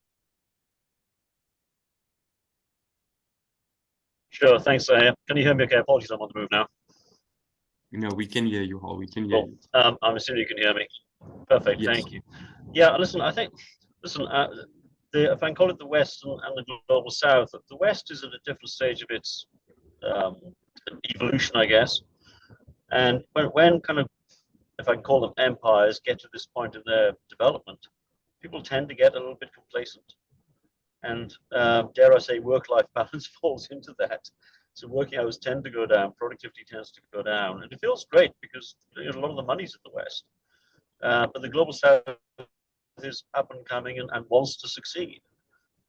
Sure, thanks. Can you hear me okay? Apologies, I'm on the move now. No, we can hear you, Hal. We can hear you. I'm assuming you can hear me. Perfect, Yes. thank you. Yeah, listen, I think, if I can call it the West and the Global South, the West is at a different stage of its evolution, I guess. And when kind of, if I can call them empires, get to this point in their development, people tend to get a little bit complacent. And dare I say, work-life balance falls into that. So working hours tend to go down, productivity tends to go down, and it feels great because a lot of the money's in the West. But the Global South is up and coming and wants to succeed.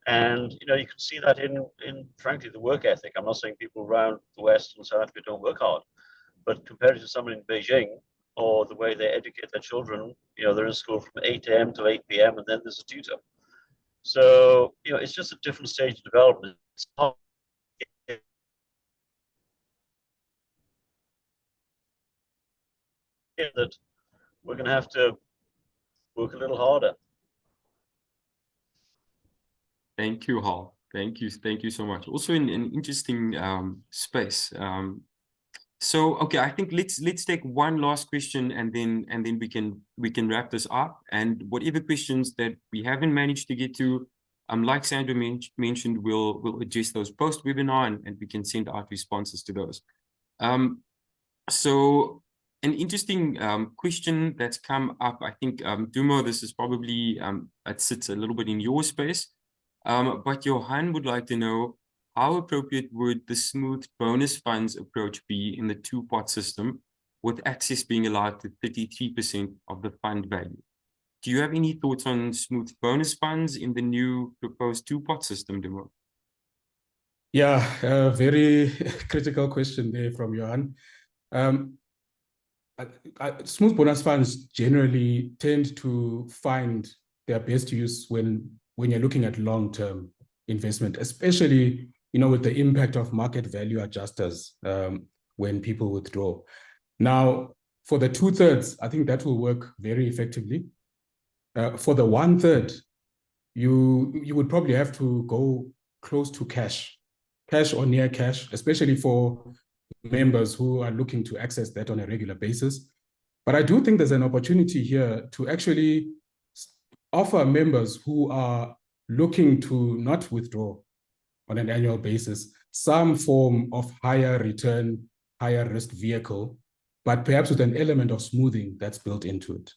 And you know, you can see that in frankly the work ethic. I'm not saying people around the West and South Africa don't work hard, but compared to someone in Beijing or the way they educate their children, you know, they're in school from 8 a.m. to 8 p.m. and then there's a tutor. So you know, it's just a different stage of development. It's not that we're going to have to work a little harder. Thank you, Hal. Thank you so much. Also in an interesting space. So okay, I think let's take one last question and then we can wrap this up. And whatever questions that we haven't managed to get to, like Sandra mentioned, we'll address those post-webinar and we can send out responses to those. So an interesting question that's come up, I think, Dumo, this is probably, it sits a little bit in your space, but Johan would like to know, how appropriate would the smooth bonus funds approach be in the two-pot system, with access being allowed to 33% of the fund value? Do you have any thoughts on smooth bonus funds in the new proposed two-pot system, Dumo? Yeah, a very critical question there from Johan. Smooth bonus funds generally tend to find their best use when you're looking at long-term investment, especially, you know, with the impact of market value adjusters when people withdraw. Now, for the 2/3, I think that will work very effectively. For the 1/3, you would probably have to go close to cash or near cash, especially for members who are looking to access that on a regular basis. But I do think there's an opportunity here to actually offer members who are looking to not withdraw on an annual basis some form of higher return, higher risk vehicle, but perhaps with an element of smoothing that's built into it.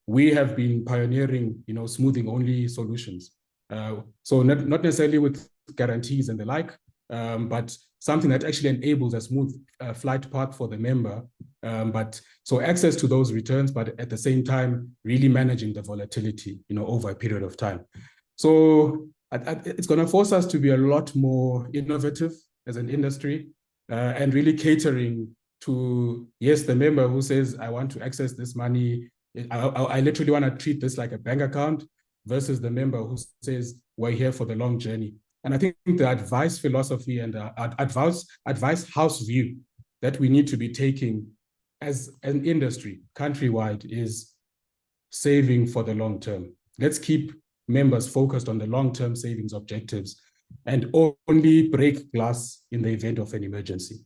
We have been pioneering, you know, smoothing only solutions. So not necessarily with guarantees and the like, but something that actually enables a smooth flight path for the member. But so access to those returns, but at the same time, really managing the volatility, you know, over a period of time. So it's going to force us to be a lot more innovative as an industry and really catering to, yes, the member who says, I want to access this money. I literally want to treat this like a bank account, versus the member who says, we're here for the long journey. And I think the advice philosophy and advice house view that we need to be taking as an industry countrywide is saving for the long term. Let's keep members focused on the long-term savings objectives and only break glass in the event of an emergency.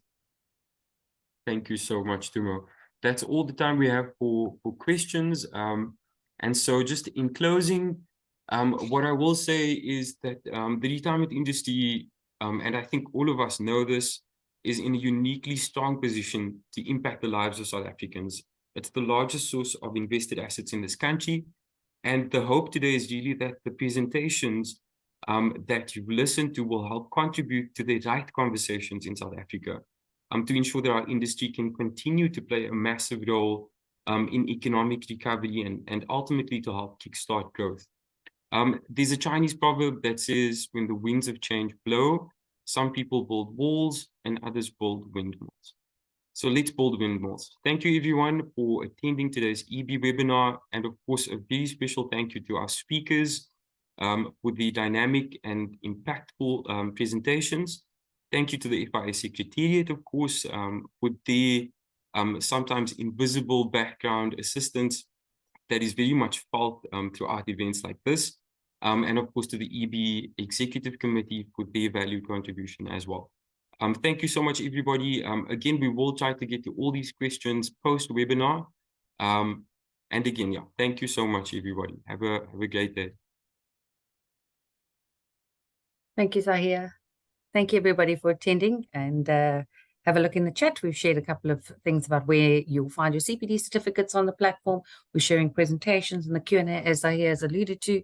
Thank you so much, Tumo. That's all the time we have for questions. And so just in closing, what I will say is that the retirement industry, and I think all of us know this, is in a uniquely strong position to impact the lives of South Africans. It's the largest source of invested assets in this country. And the hope today is really that the presentations that you've listened to will help contribute to the right conversations in South Africa, to ensure that our industry can continue to play a massive role in economic recovery and ultimately to help kickstart growth. There's a Chinese proverb that says, when the winds of change blow, some people build walls and others build windmills. So let's build windmills. Thank you everyone for attending today's EB webinar. And of course, a very special thank you to our speakers for the dynamic and impactful presentations. Thank you to the FIA Secretariat, of course, for their sometimes invisible background assistance that is very much felt throughout events like this. And of course, to the EB Executive Committee for their valued contribution as well. Thank you so much, everybody. Again, we will try to get to all these questions post-webinar. And again, yeah, thank you so much, everybody. Have a great day. Thank you, Zahir. Thank you, everybody, for attending, and have a look in the chat. We've shared a couple of things about where you'll find your CPD certificates on the platform. We're sharing presentations and the Q&A, as Zahir has alluded to.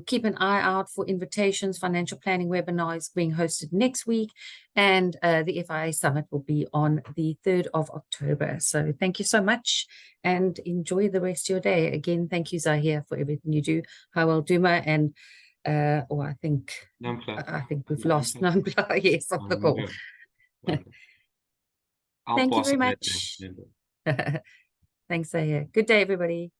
Keep an eye out for invitations. Financial planning webinar is being hosted next week, and the FIA Summit will be on the 3rd of October. So thank you so much, and enjoy the rest of your day. Again, thank you, Zahir, for everything you do. Howell Duma, and I think we've lost Nampla, yes, off the call. Thank you very much. Thanks, Zahir. Good day, everybody.